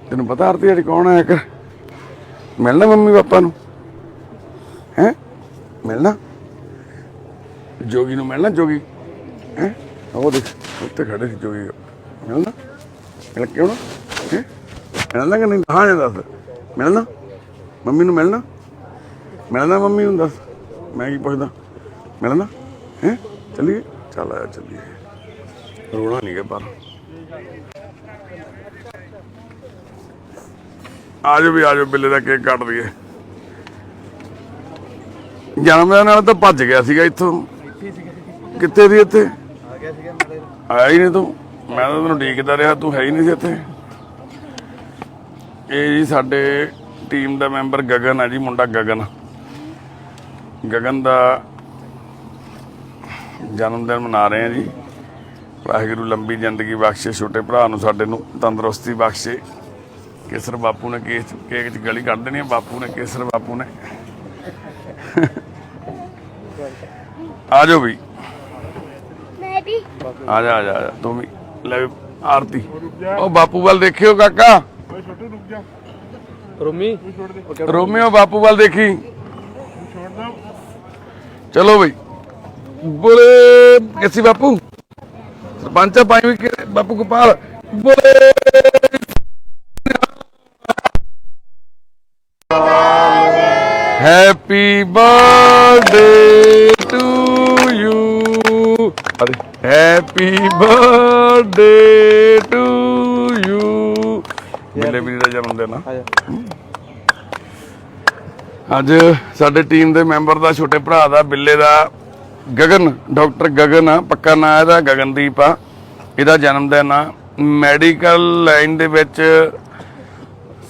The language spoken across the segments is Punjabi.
तेन पता आरती अज कौन आया कर मिलना मम्मी पापा नू हैं मिलना जोगी नू मिलना जोगी हैं वो देख उत्ते खड़े सी जोगी मिलना मिल क्यों ना हैं मिलना कि नहीं हाँ दस मिलना मम्मी नू मिलना मिलना मम्मी नू दस मैं की पुछदा मिलना हैं चलिए चल आया चलिए रोना नहीं है पर आजो भी आजो बिल्ले का केक कट दिए जन्मदिन नाल तो भज गया सीगा इत्थों कित्थे दी इत्थे आया ही नहीं तू मैं तो तैनूं उडीकदा रहा तू है ही नहीं सी इत्थे ये जी साडे टीम का मैंबर गगन है जी मुंडा गगन गगन का जन्मदिन मना रहे हैं जी वाहिगुरू लंबी जिंदगी बख्शे छोटे भरा नूं साडे नूं तंदुरुस्ती बख्शे केसर बापू ने केक च गली कढ़ देनी बापू ने केसर बापू ने आ जाओ भी आ जा तू भी ले आरती ओ बापू वाल देखियो काका रोमी ओ बापू वाल देखी चलो भाई बोले कैसी बापू सरपंच पाई भी बापू गोपाल बोले हैप्पी बर्थडे टू यू अरे हैप्पी बर्थडे टू यू मिले भी जन्मदिन अज साडे टीम दे मैंबर दा छोटे भरा दा बिल्ले दा गगन डॉक्टर गगन आ पक्का नाम इहदा गगनदीप आ इहदा जन्मदिन आ मैडिकल लाइन दे विच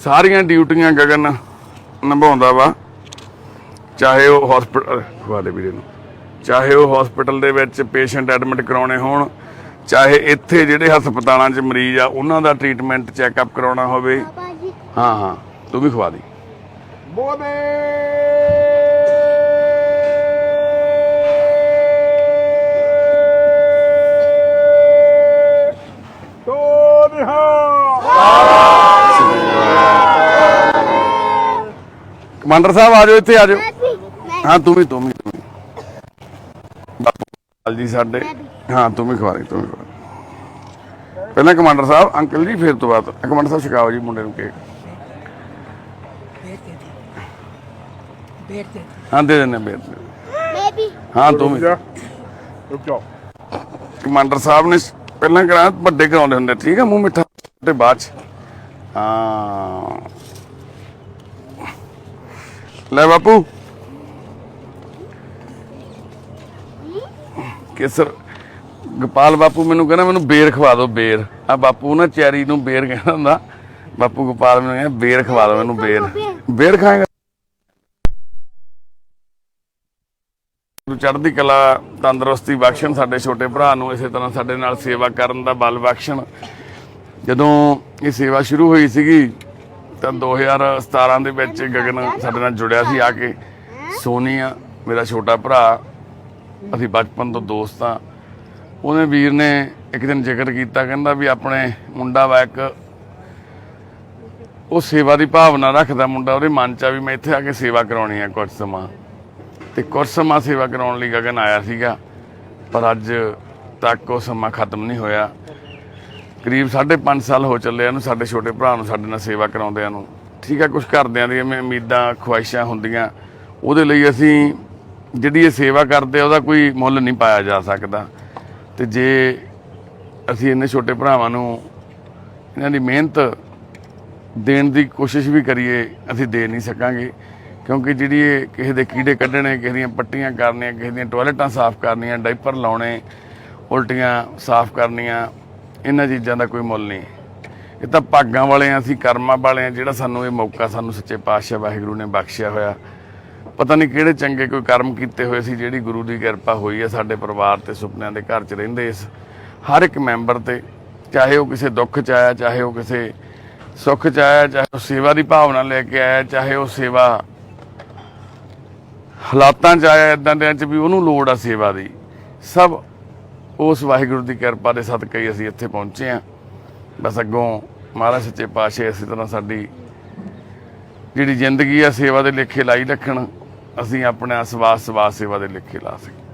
सारियां ड्यूटियां गगन निभाउंदा वा चाहे वो हॉस्पिटल वाले वीरे नूं चाहे वो हॉस्पिटल दे विच पेशेंट एडमिट कराउणे होण चाहे इत्थे जिहड़े हस्पतालां 'च मरीज आ उन्हां दा ट्रीटमेंट चैकअप कराउणा होवे हाँ हाँ तू भी खवा दी बोले कमांडर साहब आ जाओ इत्थे आ जाओ हाँ तुम ही बापू जी साडे हाँ तुम ही खवा रही पहले कमांडर साहब अंकल जी फिर तो बात कमांडर साहब छकाओ जी मुंडे नूं केक हाँ दे देने बेट हाँ तुम ही कमांडर साहब ने पहला कराया बड़े कराउंदे हुंदे ठीक है मूँह मिठा ते बाद च हाँ ले बापू केसर गोपाल बापू मैनू कहना मैनू बेर खवा दो बेर आ बापू ना चैरी नूं बेर कहना हुंदा बापू गोपाल मैनू कहना बेर खवा दो मैनू बेर खाएगा चढ़दी कला तंदुरुस्ती बख्शण साडे छोटे भरा नूं इसे तरह साडे नाल सेवा करन दा बल बख्शण जदों ये सेवा शुरू हुई सीगी तो 2017 ਦੇ ਵਿੱਚ गगन ਸਾਡੇ ਨਾਲ जुड़िया सी आके सोनी आ मेरा छोटा भरा ਅਸੀਂ बचपन तो दोस्त हाँ ਉਹਨੇ ਵੀਰ ने एक दिन जिक्र किया कहता भी अपने मुंडा वा एक ਉਹ सेवा की भावना रखता मुंडा ਉਹਦੇ मन च भी मैं इत्थे आके सेवा कराउणी है कुछ समा ते कुछ समा सेवा कराउण लई गगन आया सीगा पर अज तक वो समा खत्म नहीं होया करीब 5.5 साल हो चले साडे छोटे भरा नूं साडे नाल सेवा कराउंदिआं नूं ठीक है कुछ घरदिआं दी उम्मीदां ख्वाहिशां हुंदिआं उहदे लई असीं जिहड़ी ये सेवा करदे उहदा कोई मुੱਲ नहीं पाया जा सकदा ते जे असीं इन्ने छोटे भरावां नूं इन्हां दी मेहनत देण दी कोशिश भी करिए असीं दे नहीं सकांगे क्योंकि जिहड़ी किसी दे कीड़े कड्ढणे किसी दीआं पट्टियां करनियां किसी दीआं टॉयलेटां साफ करनियां डाइपर लाउणे उल्टियां साफ करनियां इन्हां चीज़ां दा कोई मुੱਲ नहीं ये तो भागां वाले असीं कर्मां वाले जिहड़ा सानूं ये मौका सानूं सच्चे पातशाह वाहिगुरू ने बख्शिया होया पता नहीं किहड़े चंगे कोई कर्म कीते होए सी जिहड़ी गुरु की किरपा हुई है साडे परिवार ते सुपनिਆਂ दे घर च रहिंदे इस हर एक मैंबर ते चाहे वो किसी दुख च आया चाहे वो किसी सुख च आया चाहे वो सेवा की भावना लेके आया चाहे वो सेवा हालातां च आया इदां दे च भी उहनूं लोड़ आ सेवा की सब उस वाहिगुरू की किरपा के सदके ही असीं इत्थे पहुंचे हाँ बस अगों महाराज सच्चे पातशाह इस तरह साडी जिहड़ी जिंदगी आ सेवा दे लेखे लाई रखण, असीं अपना सवास सेवा दे लेखे ला सकीए।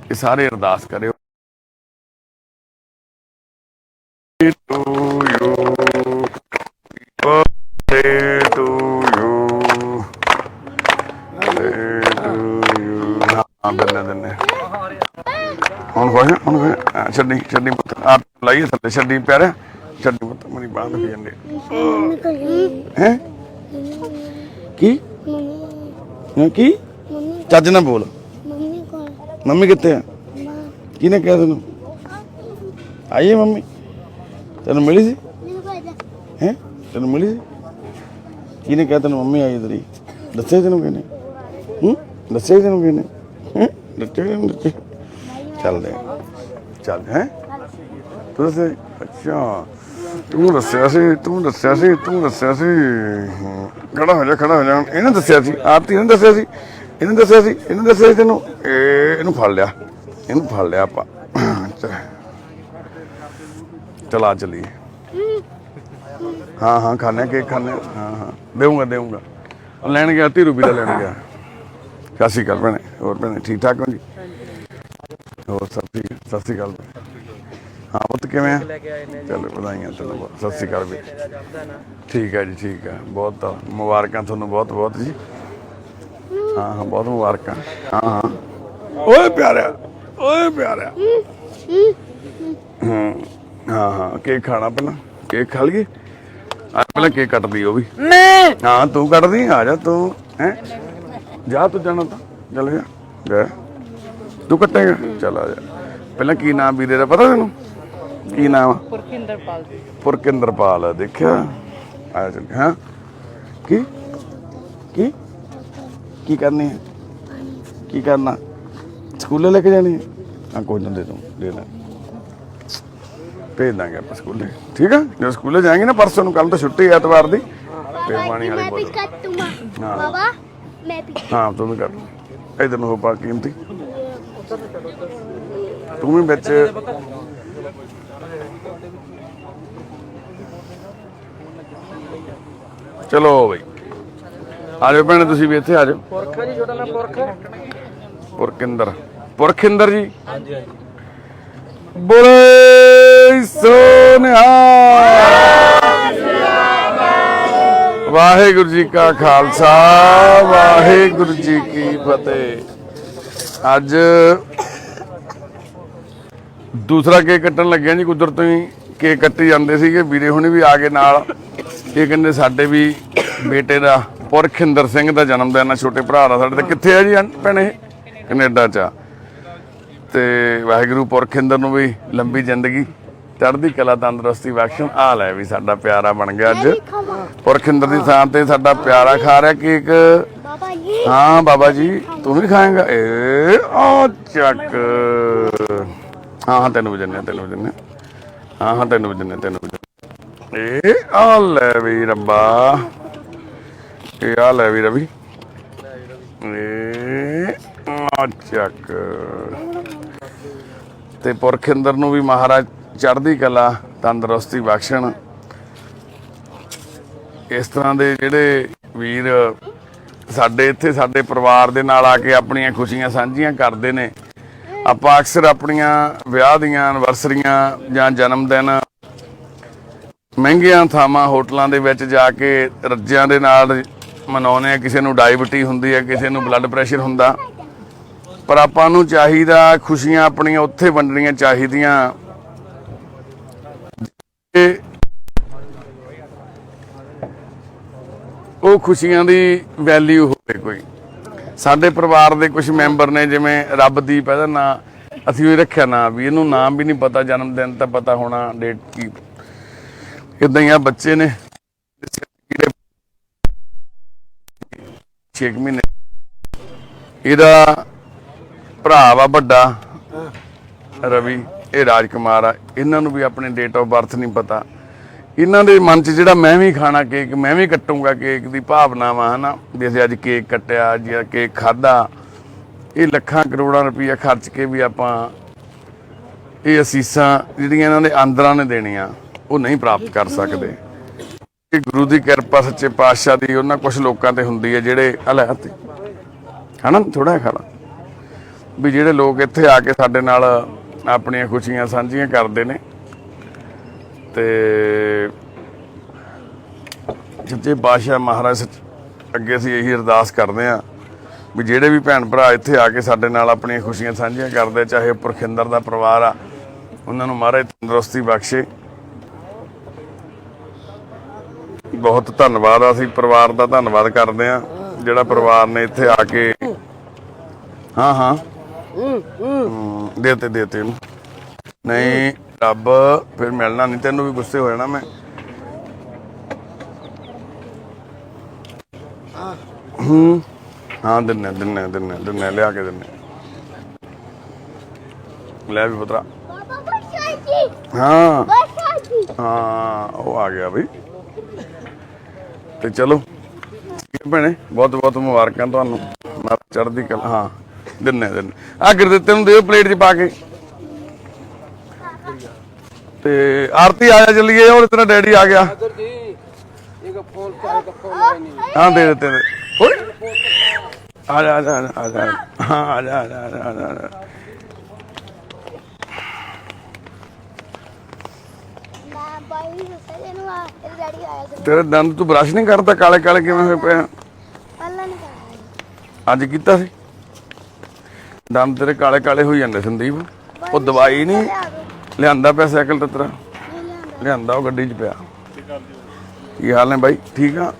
ये सारे अरदास करिओ। To you, birthday to you, birthday to you। हाँ दन्ने ਹੁਣ ਹੋਇਆ ਛੱਡੀ ਪੁੱਤ ਆਪ ਲਾਈਏ ਥੱਲੇ ਛੱਡੀ ਪਿਆਰਿਆ ਛੱਡੀ ਪੁੱਤ ਮੇਰੀ ਬਾਂਹ ਦੁਖੀ ਜਾਂਦੀ ਹੈ ਕੀ ਕੀ ਚੱਜ ਨਾ ਬੋਲ ਮੰਮੀ ਕਿੱਥੇ ਆ ਕਿਹਨੇ ਕਿਹਾ ਤੈਨੂੰ ਆਈਏ ਮੰਮੀ ਤੈਨੂੰ ਮਿਲੀ ਸੀ ਹੈ ਤੈਨੂੰ ਮਿਲੀ ਸੀ ਕਿਹਨੇ ਕਿਹਾ ਤੈਨੂੰ ਮੰਮੀ ਆਈ ਤੇਰੀ ਦੱਸਿਆ ਤੈਨੂੰ ਕਿਹਨੇ ਦੱਸਿਆ ਤੈਨੂੰ ਕਿਹਨੇ ਦੱਸਿਆ ਚੱਲਦੇ ਚੱਲ ਹੈ ਤੂੰ ਦੱਸੇ ਅੱਛਾ ਤੂੰ ਦੱਸਿਆ ਸੀ ਖੜਾ ਹੋ ਜਾ ਇਹਨੇ ਦੱਸਿਆ ਸੀ ਆਰਤੀ ਨੇ ਦੱਸਿਆ ਸੀ ਤੈਨੂੰ ਇਹਨੂੰ ਫੜ ਲਿਆ ਆਪਾਂ ਚਲਾ ਚਲੀਏ हाँ खाने केक खाने हाँ देऊंगा लैन गया 30 रुपये का लैन गया। सत श्री अकाल भैने और भैने ठीक ठाक हो जी और सत श्री अकाल हाँ पुत किवें चलो बधाइयां चलो सत श्री अकाल भी ठीक है जी ठीक है बहुत मुबारक थोनों बहुत जी हाँ बहुत मुबारक हाँ ओए प्यारा हाँ केक खाना पहला केक खा लिए पहले केक कट दी भी हाँ तू कट दी आ जा तू है जा तू जाना था चल जा तू कटेगा चल आ जा पहले की नाम वीरे का पता तेन की नाम पुरकिंदरपाल देखा आया चल हाँ की करनी है की करना स्कूले लेके जानी है हाँ कोई ना दे देना भेज देंगे आप स्कूले ठीक है जब स्कूले जाएंगे ना परसों कल तो छुट्टी है एतवार दी पानी वाली बोतल हाँ तू भी कर इधर हो पा कीमती तू भी बिच चलो बई आ जाओ भैने तुसीं भी इत्थे आ जाओ पुरखिंदर जी बोले सोनिया वाहेगुरु जी का खालसा वाहेगुरु जी की फतेह। अज दूसरा केक कट्टन लगे जी कुदरत तो ही केक कट्टी जाते थे वीरे हुणे भी आ गए नाल ये कहते साडे भी बेटे का पुरखिंदर सिंह का जन्मदिन है छोटे भरा का साडे कित्थे है जी भैने कनेडा च ते वाहिगुरू पुरखिंदर नूं भी लंबी जिंदगी चढ़दी कला तंदुरुस्ती बख्शण आ लै भी साडा प्यारा बन गया अज पुरखिंदर की थां ते साडा प्यारा खा रहा केक हाँ बाबा जी तू भी खाएगा चक हाँ तेन भी जन्ने हाँ तेन भी जन्ने आ लै भी रब्बा आ लै भी रवि चक ते पुरखिंदर नूं भी महाराज चढ़दी कला तंदुरुस्ती बख्शण इस तरह के जिहड़े वीर साडे इत्थे साडे परिवार दे नाल आके अपनियां खुशियां सांझियां करदे ने आपां अक्सर अपनियां विआह दीयां एनिवर्सरियां जां जन्मदिन महंगियां थावां होटलों दे विच जाके रज्जियां दे नाल मनाउने किसी नूं डायबिटी हुंदी है किसी नूं ब्लड प्रैशर हुंदा पर आपां नूं चाहीदा खुशियां अपनियां उत्थे वंडणीਆਂ ਚਾਹੀਦੀਆਂ ਉਹ खुशियां ਦੀ वैल्यू होवे कोई साडे परिवार दे कुछ मैंबर ने जिवें रबदीप ਇਹਦਾ ਨਾਂ ਅਸੀਂ ਉਹ ਰੱਖਿਆ ਨਾਂ भी ਇਹਨੂੰ नाम भी नहीं पता जन्म दिन ਤਾਂ पता होना डेट की इदां ही आ बच्चे ने 6 महीने ਇਹਦਾ ਭਰਾ ਵਾ ਵੱਡਾ रवि ये राजकुमार आ इन्हां नूं भी अपने डेट ऑफ बर्थ नहीं पता इन्हां दे मन च जिहड़ा मैं भी खाना केक मैं भी कट्टूंगा केक दी भावना वा है ना भी असीं अज केक कट्टिया जी केक खाधा ये लखां करोड़ां रुपया खर्च के भी आपां ये असीसां जिहड़ियां इन्हां दे अंदरां ने देणियां वो नहीं प्राप्त कर सकते ਇਹ ਗੁਰੂ ਦੀ ਕਿਰਪਾ ਸੱਚੇ ਪਾਤਸ਼ਾਹ ਦੀ ਉਹਨਾਂ ਕੁਝ ਲੋਕਾਂ ਤੇ ਹੁੰਦੀ ਹੈ ਜਿਹੜੇ ਹਲੇ ਤੇ ਹਨਾ ਥੋੜਾ ਜਿਹਾ ਖਾ ਲਾ ਵੀ ਜਿਹੜੇ ਲੋਕ ਇੱਥੇ ਆ ਕੇ ਸਾਡੇ ਨਾਲ ਆਪਣੀਆਂ ਖੁਸ਼ੀਆਂ ਸਾਂਝੀਆਂ ਕਰਦੇ ਨੇ ਤੇ ਸੱਚੇ ਪਾਤਸ਼ਾਹ ਮਹਾਰਾਜ ਅੱਗੇ ਅਸੀਂ ਇਹੀ ਅਰਦਾਸ ਕਰਦੇ ਹਾਂ ਵੀ ਜਿਹੜੇ ਵੀ ਭੈਣ ਭਰਾ ਇੱਥੇ ਆ ਕੇ ਸਾਡੇ ਨਾਲ ਆਪਣੀਆਂ ਖੁਸ਼ੀਆਂ ਸਾਂਝੀਆਂ ਕਰਦੇ ਚਾਹੇ ਪੁਰਖਿੰਦਰ ਦਾ ਪਰਿਵਾਰ ਆ ਉਹਨਾਂ ਨੂੰ ਮਹਾਰਾਜ ਤੰਦਰੁਸਤੀ ਬਖਸ਼ੇ। ਬਹੁਤ ਧੰਨਵਾਦ ਆ, ਅਸੀਂ ਪਰਿਵਾਰ ਦਾ ਧੰਨਵਾਦ ਕਰਦੇ ਹਾਂ ਜਿਹੜਾ ਪਰਿਵਾਰ ਨੇ ਇੱਥੇ ਆ ਕੇ ਹਾਂ ਦੇਤੇ ਇਹਨੂੰ ਨਹੀਂ ਰੱਬ ਫਿਰ ਮਿਲਣਾ ਨਹੀਂ ਤੈਨੂੰ ਵੀ ਗੁੱਸੇ ਹੋ ਜਾਣਾ ਮੈਂ ਹਾਂ ਦਿੰਨੇ ਲਿਆ ਕੇ ਦਿੰਨੇ ਲੈ ਵੀ ਪੁੱਤਰਾ ਹਾਂ ਉਹ ਆ ਗਿਆ ਬਈ ਤੇ ਚਲੋ ਭੈਣੇ ਬਹੁਤ ਬਹੁਤ ਮੁਬਾਰਕਾਂ ਤੁਹਾਨੂੰ ਚੜ੍ਹਦੀ ਕਲਾ। ਹਾਂ ਦਿੰਨੇ ਆ ਗੁਰਦਿੱਤੇ ਨੂੰ ਦਿਓ ਪਲੇਟ 'ਚ ਪਾ ਕੇ ਤੇ ਆਰਤੀ ਆ ਜਾ ਚੱਲੀਏ ਉਹ ਤੇਰਾ ਡੈਡੀ ਆ ਗਿਆ ਹਾਂ ਦੇ ਦਿੱਤੇ ਓਏ ਆ ਜਾ ਹਾਂ ਆ ਜਾ ਤੇਰੇ ਦੰਦ ਤੂੰ ਬਰਸ਼ ਨਹੀਂ ਕਰਦਾ ਕਾਲੇ ਕਾਲੇ ਕਿਵੇਂ ਹੋਏ ਪਏ ਅੱਜ ਕੀਤਾ ਸੀ ਦੰਦ ਤੇਰੇ ਕਾਲੇ ਕਾਲੇ ਹੋਈ ਜਾਂਦੇ ਸੰਦੀਪ ਉਹ ਦਵਾਈ ਨਹੀਂ ਲਿਆਂਦਾ ਪਿਆ ਸਾਈਕਲ ਤੇ ਤੇਰਾ ਲਿਆਂਦਾ ਉਹ ਗੱਡੀ 'ਚ ਪਿਆ। ਕੀ ਹਾਲ ਨੇ ਬਾਈ ਠੀਕ ਆ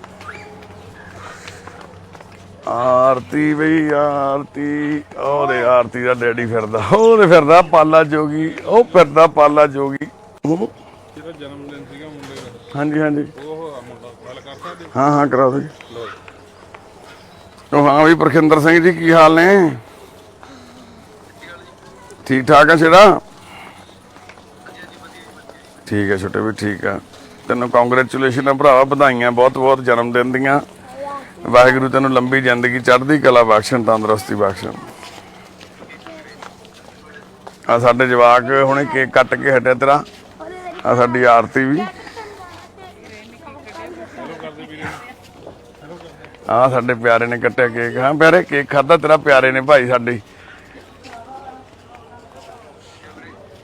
ਆਰਤੀ ਬਈ ਆਰਤੀ ਉਹਦੇ ਆਰਤੀ ਦਾ ਡੈਡੀ ਫਿਰਦਾ ਉਹਦੇ ਫਿਰਦਾ ਪਾਲਾ ਜੋਗੀ ਉਹ ਫਿਰਦਾ ਪਾਲਾ ਜੋਗੀ ਜਿਹੜਾ ਜਨਮ ਦਿਨ ਸੀਗਾ ਮੁੰਡੇ ਦਾ ਹਾਂਜੀ ਉਹ ਮੁੰਡਾ ਗੱਲ ਕਰ ਸਕਦੇ ਹਾਂ ਕਰਾਓ ਜੀ ਉਹ ਹਾਂ ਵੀ ਪ੍ਰਖਿੰਦਰ ਸਿੰਘ ਜੀ ਕੀ ਹਾਲ ਨੇ ਠੀਕ ਠਾਕ ਆ ਛੇੜਾ ਠੀਕ ਹੈ ਛੋਟੇ ਵੀ ਠੀਕ ਆ ਤੈਨੂੰ ਕੰਗ੍ਰੈਚੁਲੇਸ਼ਨ ਆ ਭਰਾਵਾ ਵਧਾਈਆਂ ਬਹੁਤ ਬਹੁਤ ਜਨਮ ਦਿਨ ਦੀਆਂ ਵਾਹਿਗੁਰੂ ਤੈਨੂੰ ਲੰਬੀ ਜ਼ਿੰਦਗੀ ਚੜ੍ਹਦੀ ਕਲਾ ਬਖਸ਼ਣ ਤੰਦਰੁਸਤੀ ਬਖਸ਼ਣ। ਆ ਸਾਡੇ ਜਵਾਕ ਹੁਣੇ ਕੇਕ ਕੱਟ ਕੇ ਹਟਿਆ ਤੇਰਾ ਆ ਸਾਡੀ ਆਰਤੀ ਵੀ ਆ ਸਾਡੇ ਪਿਆਰੇ ਨੇ ਕੱਟਿਆ ਕੇਕ ਹਾਂ ਪਿਆਰੇ ਕੇਕ ਖਾਧਾ ਤੇਰਾ ਪਿਆਰੇ ਨੇ ਭਾਈ ਸਾਡੇ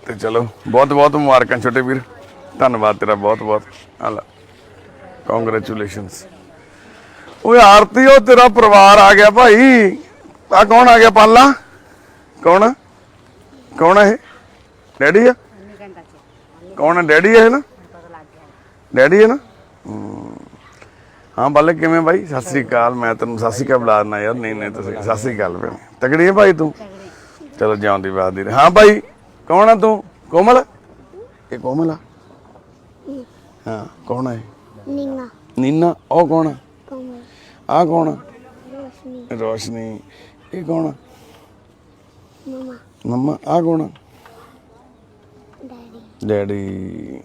ਤੇ ਚਲੋ ਬਹੁਤ ਬਹੁਤ ਮੁਬਾਰਕਾਂ ਛੋਟੇ ਵੀਰ ਧੰਨਵਾਦ ਤੇਰਾ ਬਹੁਤ ਬਹੁਤ ਆਲਾ ਕੰਗ੍ਰੈਚੁਲੇਸ਼ਨਸ। ਓਏ ਆਰਤੀ ਉਹ ਤੇਰਾ ਪਰਿਵਾਰ ਆ ਗਿਆ ਭਾਈ ਆ ਕੌਣ ਆ ਗਿਆ ਪਾਲਾ ਕੌਣ ਹੈ ਡੈਡੀ ਆ ਕੌਣ ਹੈ ਡੈਡੀ ਹੈ ਨਾ ਡੈਡੀ ਹੈ ਨਾ ਹਾਂ ਬਾਲੇ ਕਿਵੇਂ ਬਾਈ ਸਤਿ ਸ੍ਰੀ ਅਕਾਲ ਮੈਂ ਤੈਨੂੰ ਸਤਿ ਸ੍ਰੀ ਅਕਾਲ ਬੁਲਾ ਦਿੰਦਾ ਯਾਰ ਨਹੀਂ ਤੁਸੀਂ ਸਤਿ ਸ੍ਰੀ ਅਕਾਲ ਭੈਣ ਤਕੜੀ ਹੈ ਭਾਈ ਤੂੰ ਚਲੋ ਜਿਉਂਦੀ ਬਾਦੀ ਹਾਂ ਭਾਈ ਕੌਣ ਆ ਤੂੰ ਕੋਮਲ ਇਹ ਕੋਮਲ ਆ ਹਾਂ ਕੌਣ ਹੈ ਨੀਨਾ ਉਹ ਕੌਣ ਆ ਕੌਣ ਰੋਸ਼ਨੀ ਇਹ ਕੌਣ ਮੰਮਾ ਆ ਕੌਣ ਡੈਡੀ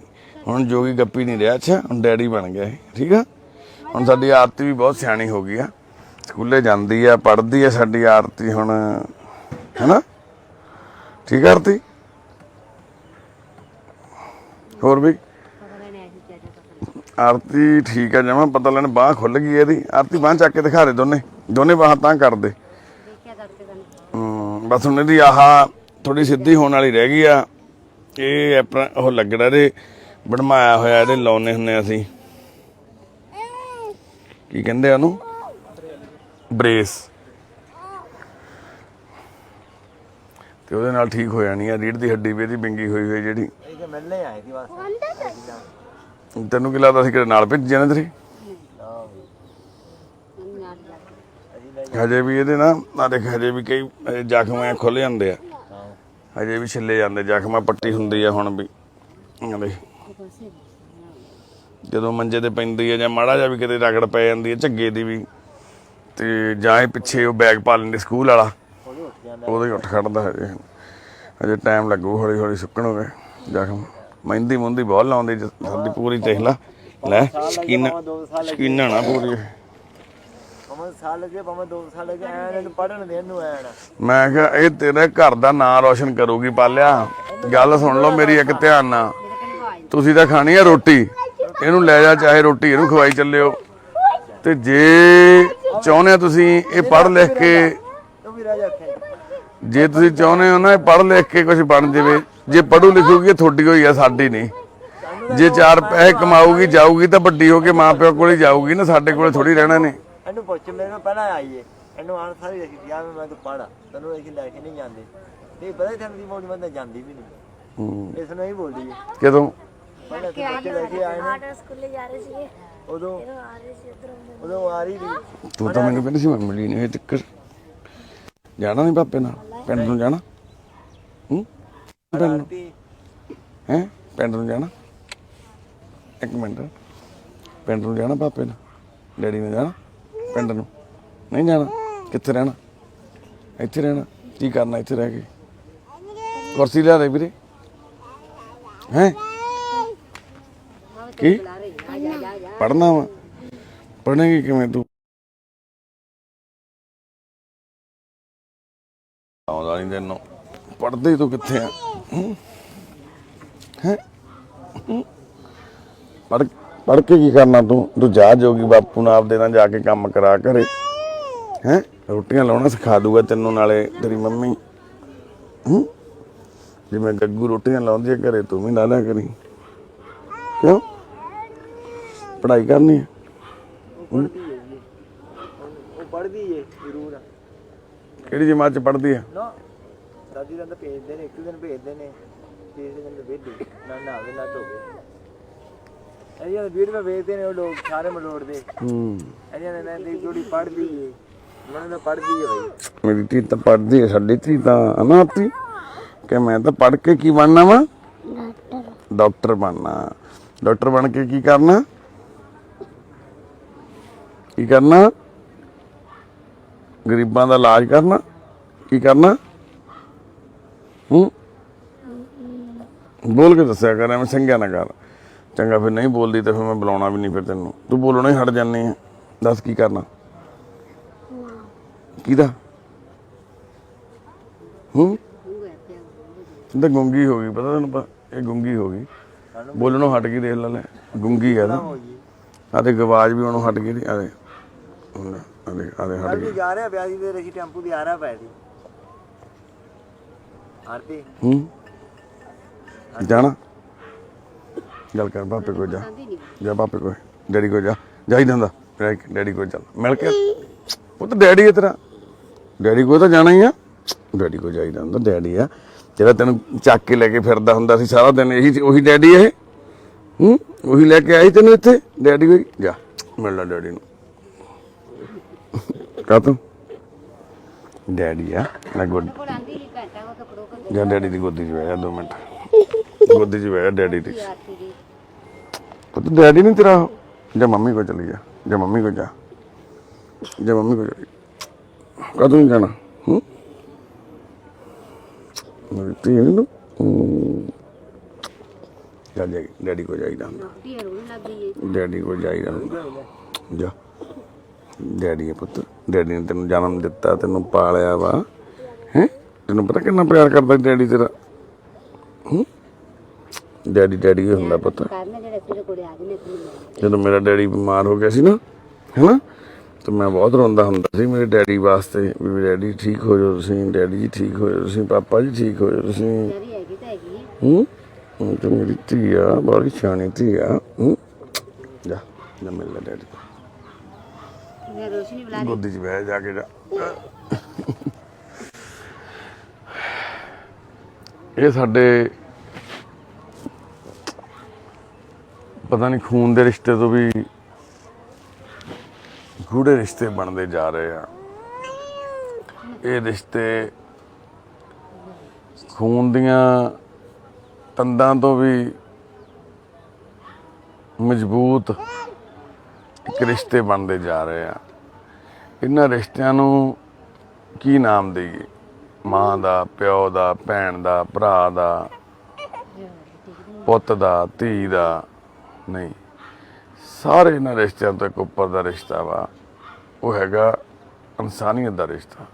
ਹੁਣ ਜੋਗੀ ਗੱਪੀ ਨਹੀਂ ਰਿਹਾ ਅੱਛਾ ਹੁਣ ਡੈਡੀ ਬਣ ਗਿਆ ਠੀਕ ਆ ਹੁਣ ਸਾਡੀ ਆਰਤੀ ਵੀ ਬਹੁਤ ਸਿਆਣੀ ਹੋ ਗਈ ਆ ਸਕੂਲੇ ਜਾਂਦੀ ਆ ਪੜ੍ਹਦੀ ਆ ਸਾਡੀ ਆਰਤੀ ਹੁਣ ਹੈਨਾ ਠੀਕ ਆ ਆਰਤੀ ਹੋਰ ਵੀ ਆਰਤੀ ਠੀਕ ਆ ਜਮਾ ਪਤਾ ਲੈਣ ਬਾਂਹ ਖੁੱਲ ਗਈ ਇਹਦੀ ਆਰਤੀ ਬਾਂਹ ਚੱਕ ਕੇ ਦਿਖਾ ਦੇ ਦੋਨੇ ਬਾਹਾਂ ਤਾਂ ਕਰਦੇ ਬਸ ਹੁਣ ਇਹਦੀ ਆਹ ਥੋੜੀ ਸਿੱਧੀ ਹੋਣ ਵਾਲੀ ਰਹਿ ਗਈ ਆ ਇਹ ਆਪਣਾ ਉਹ ਲੱਗਣਾ ਇਹਦੇ ਬਣਵਾਇਆ ਹੋਇਆ ਇਹਦੇ ਲਾਉਨੇ ਹੁੰਦੇ ਅਸੀਂ ਕੀ ਕਹਿੰਦੇ ਉਹਨੂੰ ਬ੍ਰੇਸ ਤੇ ਉਹਦੇ ਨਾਲ ਠੀਕ ਹੋ ਜਾਣੀ ਆ ਰੀੜ ਦੀ ਹੱਡੀ ਵੀ ਇਹਦੀ ਵਿੰਗੀ ਹੋਈ ਜਿਹੜੀ ਤੈਨੂੰ ਕੀ ਲੱਗਦਾ ਸੀ ਕਿ ਨਾਲ ਭੇਜੀ ਜਾਣੇ ਤੇਰੇ ਹਜੇ ਵੀ ਇਹਦੇ ਨਾ ਆ ਦੇਖ ਹਜੇ ਵੀ ਕਈ ਜ਼ਖਮ ਐ ਖੁੱਲ ਜਾਂਦੇ ਆ ਹਜੇ ਵੀ ਛਿੱਲੇ ਜਾਂਦੇ ਜ਼ਖਮ ਪੱਟੀ ਹੁੰਦੀ ਆ ਹੁਣ ਵੀ ਜਦੋਂ ਮੰਜੇ ਤੇ ਪੈਂਦੀ ਆ ਜਾਂ ਮਾੜਾ ਜਿਹਾ ਵੀ ਕਿਤੇ ਰਗੜ ਪੈ ਜਾਂਦੀ ਆ ਝੱਗੇ ਦੀ ਵੀ ਤੇ ਜਾਂ ਇਹ ਪਿੱਛੇ ਉਹ ਬੈਗ ਪਾ ਲੈਂਦੇ ਸਕੂਲ ਵਾਲਾ ਉਹਦੇ ਉੱਠ ਖੜਦਾ ਹਜੇ ਟਾਈਮ ਲੱਗੂ ਹੌਲੀ ਹੌਲੀ ਸੁੱਕਣ ਹੋ ਗਏ ਜ਼ਖਮ ਮਹਿੰਦੀ ਮੁੰਦੀ ਬਹੁਤ ਲਾਉਂਦੀ ਸਾਡੀ ਪੂਰੀ ਦੇਖ ਲੈ ਸ਼ਕੀਨਾ ਨਾ ਪੂਰੀ ਮੈਂ ਕਿਹਾ ਇਹ ਤੇਰੇ ਘਰ ਦਾ ਨਾਂ ਰੋਸ਼ਨ ਕਰੂਗੀ ਪਾਲਿਆ ਗੱਲ ਸੁਣ ਲਓ ਮੇਰੀ ਇੱਕ ਧਿਆਨ ਨਾਲ ਤੁਸੀਂ ਤਾਂ ਖਾਣੀ ਆ ਰੋਟੀ ਇਹਨੂੰ ਲੈ ਜਾ, ਚਾਹੇ ਰੋਟੀ ਇਹਨੂੰ ਖਵਾਈ ਚੱਲਿਓ। ਤੇ ਜੇ ਚਾਹੁੰਦੇ ਹੋ ਤੁਸੀਂ ਇਹ ਪੜ੍ਹ ਲਿਖ ਕੇ, ਜੇ ਤੁਸੀਂ ਚਾਹੁੰਦੇ ਹੋ ਨਾ ਇਹ ਪੜ੍ਹ ਲਿਖ ਕੇ ਕੁਝ ਬਣ ਜਾਵੇ, ਜੇ ਪੜ੍ਹੂ ਲਿਖੂਗੀ ਇਹ ਤੁਹਾਡੀ ਹੋਈ ਆ, ਸਾਡੀ ਨਹੀਂ। ਜੇ 4 ਪੈਸੇ ਕਮਾਊਗੀ ਜਾਊਗੀ ਤਾਂ ਵੱਡੀ ਹੋ ਕੇ ਮਾਂ ਪਿਓ ਕੋਲ ਹੀ ਜਾਊਗੀ ਨਾ, ਸਾਡੇ ਕੋਲੇ ਥੋੜੀ ਰਹਿਣਾ ਨੇ। ਇਹਨੂੰ ਪੁੱਛ, ਮੇਰੇ ਕੋਲ ਪਹਿਲਾਂ ਆਈਏ, ਇਹਨੂੰ ਆਣ ਸਾਰੀ ਦੇਖੀ ਗਿਆ ਮੈਂ ਤੂੰ ਪੜਾ, ਤੈਨੂੰ ਅਸੀਂ ਲੈ ਕੇ ਨਹੀਂ ਜਾਂਦੇ, ਤੇ ਪਤਾ ਤੈਨੂੰ ਦੀ ਮੋੜੀ ਬੰਦਾ ਜਾਂਦੀ ਵੀ ਨਹੀਂ, ਇਸ ਨੂੰ ਹੀ ਬੋਲਦੀ ਹੈ। ਕਦੋਂ ਪਹਿਲਾਂ ਤੇ ਬੱਚੇ ਲੈ ਕੇ ਆਏ ਨੇ, ਸਕੂਲੇ ਜਾ ਰਹੇ ਸੀਗੇ, ਉਦੋਂ ਆ ਰਹੇ ਸੀ ਉਧਰੋਂ। ਉਦੋਂ ਆ ਰਹੀ ਸੀ। ਤੂੰ ਤਾਂ ਮੈਨੂੰ ਕਹਿੰਦੀ ਸੀ ਮੈਂ ਮਿਲੀ ਨਹੀਂ ਹਜੇ ਤੱਕ। ਜਾਣਾ ਨਹੀਂ ਪਾਪੇ ਨਾਲ ਪਿੰਡ ਨੂੰ ਜਾਣਾ? ਪਿੰਡ ਨੂੰ ਹੈ, ਪਿੰਡ ਨੂੰ ਜਾਣਾ? ਇੱਕ ਮਿੰਟ, ਪਿੰਡ ਨੂੰ ਜਾਣਾ ਪਾਪੇ ਨਾਲ? ਡੈਡੀ ਨੇ ਜਾਣਾ ਪਿੰਡ ਨੂੰ? ਨਹੀਂ ਜਾਣਾ? ਕਿੱਥੇ ਰਹਿਣਾ? ਇੱਥੇ ਰਹਿਣਾ? ਕੀ ਕਰਨਾ ਇੱਥੇ ਰਹਿ ਕੇ? ਕੁਰਸੀ ਲਿਆ ਦੇ ਵੀਰੇ। ਹੈ ਕੀ ਪੜ੍ਹਨਾ ਵਾ? ਪੜ੍ਹੇਗੀ ਕਿਵੇਂ ਤੂੰ? ਆਉਂਦਾ ਨਹੀਂ ਤੈਨੂੰ, ਪੜ੍ਹਦੇ ਤੂੰ ਕਿੱਥੇ ਆ? ਹੈ ਪੜ੍ਹ ਕੇ ਕੀ ਕਰਨਾ ਤੂੰ? ਤੂੰ ਜਾ ਜੋਗੀ ਬਾਪੂ ਨਾਲ ਆਪਦੇ ਨਾਲ ਜਾ ਕੇ ਕੰਮ ਕਰਾ ਘਰੇ। ਹੈ ਰੋਟੀਆਂ ਲਾਉਣਾ ਸਿਖਾ ਦੂਗਾ ਤੈਨੂੰ, ਨਾਲੇ ਤੇਰੀ ਮੰਮੀ। ਜਿਵੇਂ ਗੱਗੂ ਰੋਟੀਆਂ ਲਾਉਂਦੀ ਹੈ ਘਰੇ, ਤੂੰ ਵੀ ਲਾ ਲਿਆ ਕਰੀ। ਕਿਉਂ? ਪੜ੍ਹਾਈ ਕਰਨੀ ਹੈ? ਉਹ ਪੜ੍ਹਦੀ ਏ ਜ਼ਰੂਰ। ਕਿਹੜੀ ਜਮਾਤ ਚ ਪੜ੍ਹਦੀ ਹੈ? ਨਾ ਦਾਦੀ ਦਾ ਤਾਂ ਭੇਜਦੇ ਨੇ, ਇੱਕ ਦਿਨ ਭੇਜਦੇ ਨੇ, ਤੀਸਰੇ ਦਿਨ ਵੇਲੀ ਨਾ ਨਾਵੇ ਨਾ ਧੋਵੇ। ਇਹਨਾਂ ਦੇ ਵੀਡੀਓ ਵੇਚਦੇ ਨੇ ਉਹ ਲੋਕ ਸਾਰੇ ਮਲੋੜਦੇ। ਇਹਨਾਂ ਨੇ ਦੀ ਥੋੜੀ ਪੜ੍ਹਦੀ ਏ, ਉਹਨਾਂ ਦਾ ਪੜ੍ਹਦੀ ਏ ਬਾਈ। ਮੇਰੀ ਧੀ ਤਾਂ ਪੜ੍ਹਦੀ ਹੈ, ਸਾਡੀ ਧੀ ਤਾਂ ਅਨਾਥੀ ਕਿ ਮੈਂ ਤਾਂ ਪੜ੍ਹ ਕੇ ਕੀ ਬਣਨਾ ਵਾ? ਡਾਕਟਰ ਬਣਨਾ। ਡਾਕਟਰ ਬਣ ਕੇ ਕੀ ਕਰਨਾ? ਕੀ ਕਰਨਾ? ਗਰੀਬਾਂ ਦਾ ਇਲਾਜ ਕਰਨਾ। ਕੀ ਕਰਨਾ? ਬੋਲ ਕੇ ਦੱਸਿਆ ਕਰ, ਐਵੇਂ ਸੰਗਿਆ ਨਾ ਕਰ। ਚੰਗਾ ਫਿਰ ਨਹੀਂ ਬੋਲਦੀ ਤਾਂ ਫਿਰ ਮੈਂ ਬੁਲਾਉਣਾ ਵੀ ਨਹੀਂ। ਫਿਰ ਤੈਨੂੰ ਤੂੰ ਬੋਲਣਾ ਹੀ ਹਟ ਜਾਂਦੀ ਆ। ਦੱਸ ਕੀ ਕਰਨਾ? ਕਿਹਦਾ? ਤਾਂ ਗੁੰਗੀ ਹੋ ਗਈ, ਪਤਾ ਤੈਨੂੰ? ਇਹ ਗੁੰਗੀ ਹੋ ਗਈ, ਬੋਲਣੋਂ ਹਟ ਗਈ। ਦੇਖ ਲੈ, ਗੁੰਗੀ ਆ ਨਾ। ਆਦੇ ਆਵਾਜ਼ ਵੀ ਉਹਨੂੰ ਹਟ ਗਈ। ਆਦੇ ਆਦੇ ਹਟ ਗਈ। ਜਾ ਰਿਹਾ ਵਿਆਜੀ ਦੇ ਰਹੀ ਟੈਂਪੂ ਦੀ ਆ ਰਿਹਾ ਪੈ ਦੀ ਆਰਤੀ। ਜਾਣਾ? ਗੱਲ ਕਰ ਪਾਪੇ ਕੋਲ ਜਾ, ਜਾ ਪਾਪੇ ਕੋਲ, ਡੈਡੀ ਕੋਲ ਜਾ। ਜਾਈਦਾ ਹੁੰਦਾ ਡੈਡੀ ਕੋਲ, ਚੱਲ ਮਿਲ ਕੇ। ਉਹ ਤਾਂ ਡੈਡੀ ਹੈ ਤੇਰਾ, ਡੈਡੀ ਕੋਲ ਤਾਂ ਜਾਣਾ ਹੀ ਆ। ਡੈਡੀ ਕੋਲ ਜਾਈਦਾ ਹੁੰਦਾ। ਡੈਡੀ ਆ ਜਿਹੜਾ ਤੈਨੂੰ ਚੱਕ ਕੇ ਲੈ ਕੇ ਫਿਰਦਾ ਹੁੰਦਾ ਸੀ ਸਾਰਾ ਦਿਨ, ਇਹੀ ਉਹੀ ਡੈਡੀ ਇਹ। ਉਹੀ ਲੈ ਕੇ ਆਈ ਤੈਨੂੰ ਇੱਥੇ। ਡੈਡੀ ਕੋਲ ਜਾ, ਮਿਲ ਲੈ ਡੈਡੀ ਨੂੰ। ਕਾ ਤੂੰ ਡੈਡੀ ਆ ਨਾ? ਜਾ ਡੈਡੀ ਦੀ ਗੋਦੀ 'ਚ ਬਹਿ ਜਾ 2 ਮਿੰਟ। ਗੋਦੀ 'ਚ ਬਹਿ ਜਾ ਡੈਡੀ ਦੀ। ਪੁੱਤ ਡੈਡੀ ਨਹੀਂ ਤੇਰਾ। ਜਾ ਮੰਮੀ ਕੋਲ ਚਲੀ ਜਾ, ਜਾ ਮੰਮੀ ਕੋਲ ਜਾ, ਜਾ ਮੰਮੀ ਕੋਲ ਚਲੀ। ਕਦੋਂ ਨਹੀਂ ਜਾਣਾ? ਮੇਰੀ ਧੀ ਨੂੰ ਜਾ ਡੈਡੀ ਕੋਲ ਜਾਈਦਾ ਹੁੰਦਾ। ਡੈਡੀ ਕੋਲ ਜਾਈਦਾ ਹੁੰਦਾ। ਜਾ, ਡੈਡੀ ਹੈ ਪੁੱਤ। ਡੈਡੀ ਨੇ ਤੈਨੂੰ ਜਨਮ ਦਿੱਤਾ, ਤੈਨੂੰ ਪਾਲਿਆ ਵਾ। ਹੈ ਤੈਨੂੰ ਪਤਾ ਕਿੰਨਾ ਪਿਆਰ ਕਰਦਾ ਡੈਡੀ ਤੇਰਾ? ਡੈਡੀ ਡੈਡੀ ਹੀ ਹੁੰਦਾ ਪੁੱਤ। ਜਦੋਂ ਮੇਰਾ ਡੈਡੀ ਬਿਮਾਰ ਹੋ ਗਿਆ ਸੀ ਨਾ, ਹੈਨਾ, ਤੇ ਮੈਂ ਬਹੁਤ ਰੋਂਦਾ ਹੁੰਦਾ ਸੀ ਮੇਰੇ ਡੈਡੀ ਵਾਸਤੇ, ਵੀ ਡੈਡੀ ਠੀਕ ਹੋ ਜਾਓ ਤੁਸੀਂ, ਡੈਡੀ ਜੀ ਠੀਕ ਹੋ ਜਾਓ ਤੁਸੀਂ, ਪਾਪਾ ਜੀ ਠੀਕ ਹੋ ਜਾਓ ਤੁਸੀਂ। ਤੇ ਮੇਰੀ ਧੀ ਆ, ਬੜੀ ਸਿਆਣੀ ਧੀ ਆ। ਜਾ ਜਾ ਮਿਲ ਲੈ ਡੈਡੀ। ਗੋਦੀ 'ਚ ਬਹਿ ਜਾ ਕੇ। ਜਾ ਇਹ ਸਾਡੇ ਪਤਾ ਨਹੀਂ ਖੂਨ ਦੇ ਰਿਸ਼ਤੇ ਤੋਂ ਵੀ ਗੂੜੇ ਰਿਸ਼ਤੇ ਬਣਦੇ ਜਾ ਰਹੇ ਆ। ਇਹ ਰਿਸ਼ਤੇ ਖੂਨ ਦੀਆਂ ਤੰਦਾਂ ਤੋਂ ਵੀ ਮਜ਼ਬੂਤ ਇੱਕ ਰਿਸ਼ਤੇ ਬਣਦੇ ਜਾ ਰਹੇ ਆ। ਇਹਨਾਂ ਰਿਸ਼ਤਿਆਂ ਨੂੰ ਕੀ ਨਾਮ ਦੇਈਏ? ਮਾਂ ਦਾ, ਪਿਓ ਦਾ, ਭੈਣ ਦਾ, ਭਰਾ ਦਾ, ਪੁੱਤ ਦਾ, ਧੀ ਦਾ? ਨਹੀਂ, ਸਾਰੇ ਇਹਨਾਂ ਰਿਸ਼ਤਿਆਂ ਤੋਂ ਇੱਕ ਉੱਪਰ ਦਾ ਰਿਸ਼ਤਾ ਵਾ, ਉਹ ਹੈਗਾ ਇਨਸਾਨੀਅਤ ਦਾ ਰਿਸ਼ਤਾ।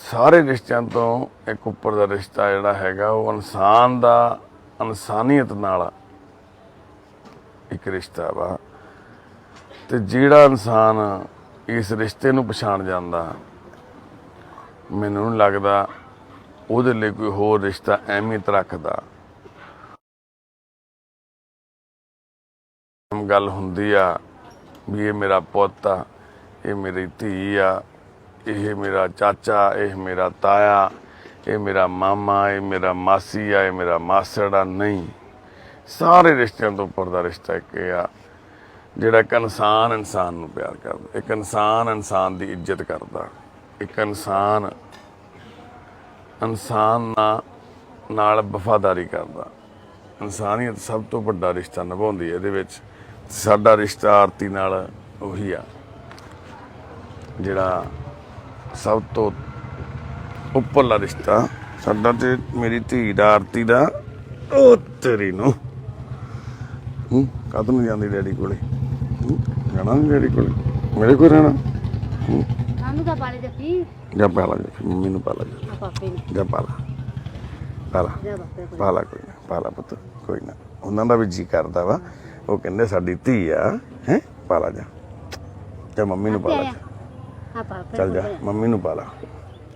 ਸਾਰੇ ਰਿਸ਼ਤਿਆਂ ਤੋਂ ਇੱਕ ਉੱਪਰ ਦਾ ਰਿਸ਼ਤਾ ਜਿਹੜਾ ਹੈਗਾ ਉਹ ਇਨਸਾਨ ਦਾ ਇਨਸਾਨੀਅਤ ਨਾਲ ਇੱਕ ਰਿਸ਼ਤਾ ਵਾ ਤੇ ਜਿਹੜਾ ਇਨਸਾਨ ਇਸ ਰਿਸ਼ਤੇ ਨੂੰ ਪਛਾਣ ਜਾਂਦਾ ਮੈਨੂੰ ਨਹੀਂ ਲੱਗਦਾ ਉਹਦੇ ਲਈ ਕੋਈ ਹੋਰ ਰਿਸ਼ਤਾ ਅਹਿਮੀਅਤ ਰੱਖਦਾ। ਗੱਲ ਹੁੰਦੀ ਆ ਵੀ ਇਹ ਮੇਰਾ ਪੁੱਤ ਆ, ਇਹ ਮੇਰੀ ਧੀ ਆ, ਇਹ ਮੇਰਾ ਚਾਚਾ, ਇਹ ਮੇਰਾ ਤਾਇਆ, ਇਹ ਮੇਰਾ ਮਾਮਾ, ਇਹ ਮੇਰਾ ਮਾਸੀ ਆ, ਇਹ ਮੇਰਾ ਮਾਸੜ ਆ। ਨਹੀਂ, ਸਾਰੇ ਰਿਸ਼ਤਿਆਂ ਤੋਂ ਉੱਪਰ ਦਾ ਰਿਸ਼ਤਾ ਇੱਕ ਇਹ ਆ ਜਿਹੜਾ ਇੱਕ ਇਨਸਾਨ ਇਨਸਾਨ ਨੂੰ ਪਿਆਰ ਕਰਦਾ, ਇੱਕ ਇਨਸਾਨ ਇਨਸਾਨ ਦੀ ਇੱਜ਼ਤ ਕਰਦਾ, ਇੱਕ ਇਨਸਾਨ ਨਾਲ ਵਫਾਦਾਰੀ ਕਰਦਾ। ਇਨਸਾਨੀਅਤ ਸਭ ਤੋਂ ਵੱਡਾ ਰਿਸ਼ਤਾ ਨਿਭਾਉਂਦੀ ਹੈ ਇਹਦੇ ਵਿੱਚ। ਸਾਡਾ ਰਿਸ਼ਤਾ ਆਰਤੀ ਨਾਲ ਉਹੀ ਆ ਜਿਹੜਾ ਸਭ ਤੋਂ ਉੱਪਰਲਾ ਰਿਸ਼ਤਾ ਸਾਡਾ ਤੇ ਮੇਰੀ ਧੀ ਦਾ ਆਰਤੀ ਦਾ। ਉਹ ਤੇਰੀ ਨੂੰ ਕਦ ਨੂੰ ਜਾਂਦੀ ਡੈਡੀ ਕੋਲੇ? ਜਾਣਾ ਨੀ ਡੈਡੀ ਕੋਲੇ, ਮੇਰੇ ਕੋਲ ਰਹਿਣਾ। ਸਾਨੂੰ ਤਾਂ ਪਾਲੇ ਦੇ ਪੀ ਜਾ ਪਾਲਾ ਜਾ, ਮੰਮੀ ਨੂੰ ਪਾਲਾ ਜਾ, ਆ ਪਾਪੇ ਨੂੰ ਜਾ ਪਾਲਾ ਪਾਲਾ ਜਾ ਬਾਪੇ ਕੋਲ ਪਾਲਾ, ਕੋਈ ਨਾ ਪਾਲਾ ਪੁੱਤ, ਕੋਈ ਨਾ। ਉਹਨਾਂ ਦਾ ਵੀ ਜੀ ਕਰਦਾ ਵਾ, ਉਹ ਕਹਿੰਦੇ ਸਾਡੀ ਧੀ ਆ ਹੈ, ਪਾਲਾ ਜਾ। ਜਾ ਮੰਮੀ ਨੂੰ ਪਾਲਾ ਜਾ, ਆ ਪਾਪੇ ਚੱਲ ਜਾ ਮੰਮੀ ਨੂੰ ਪਾਲਾ,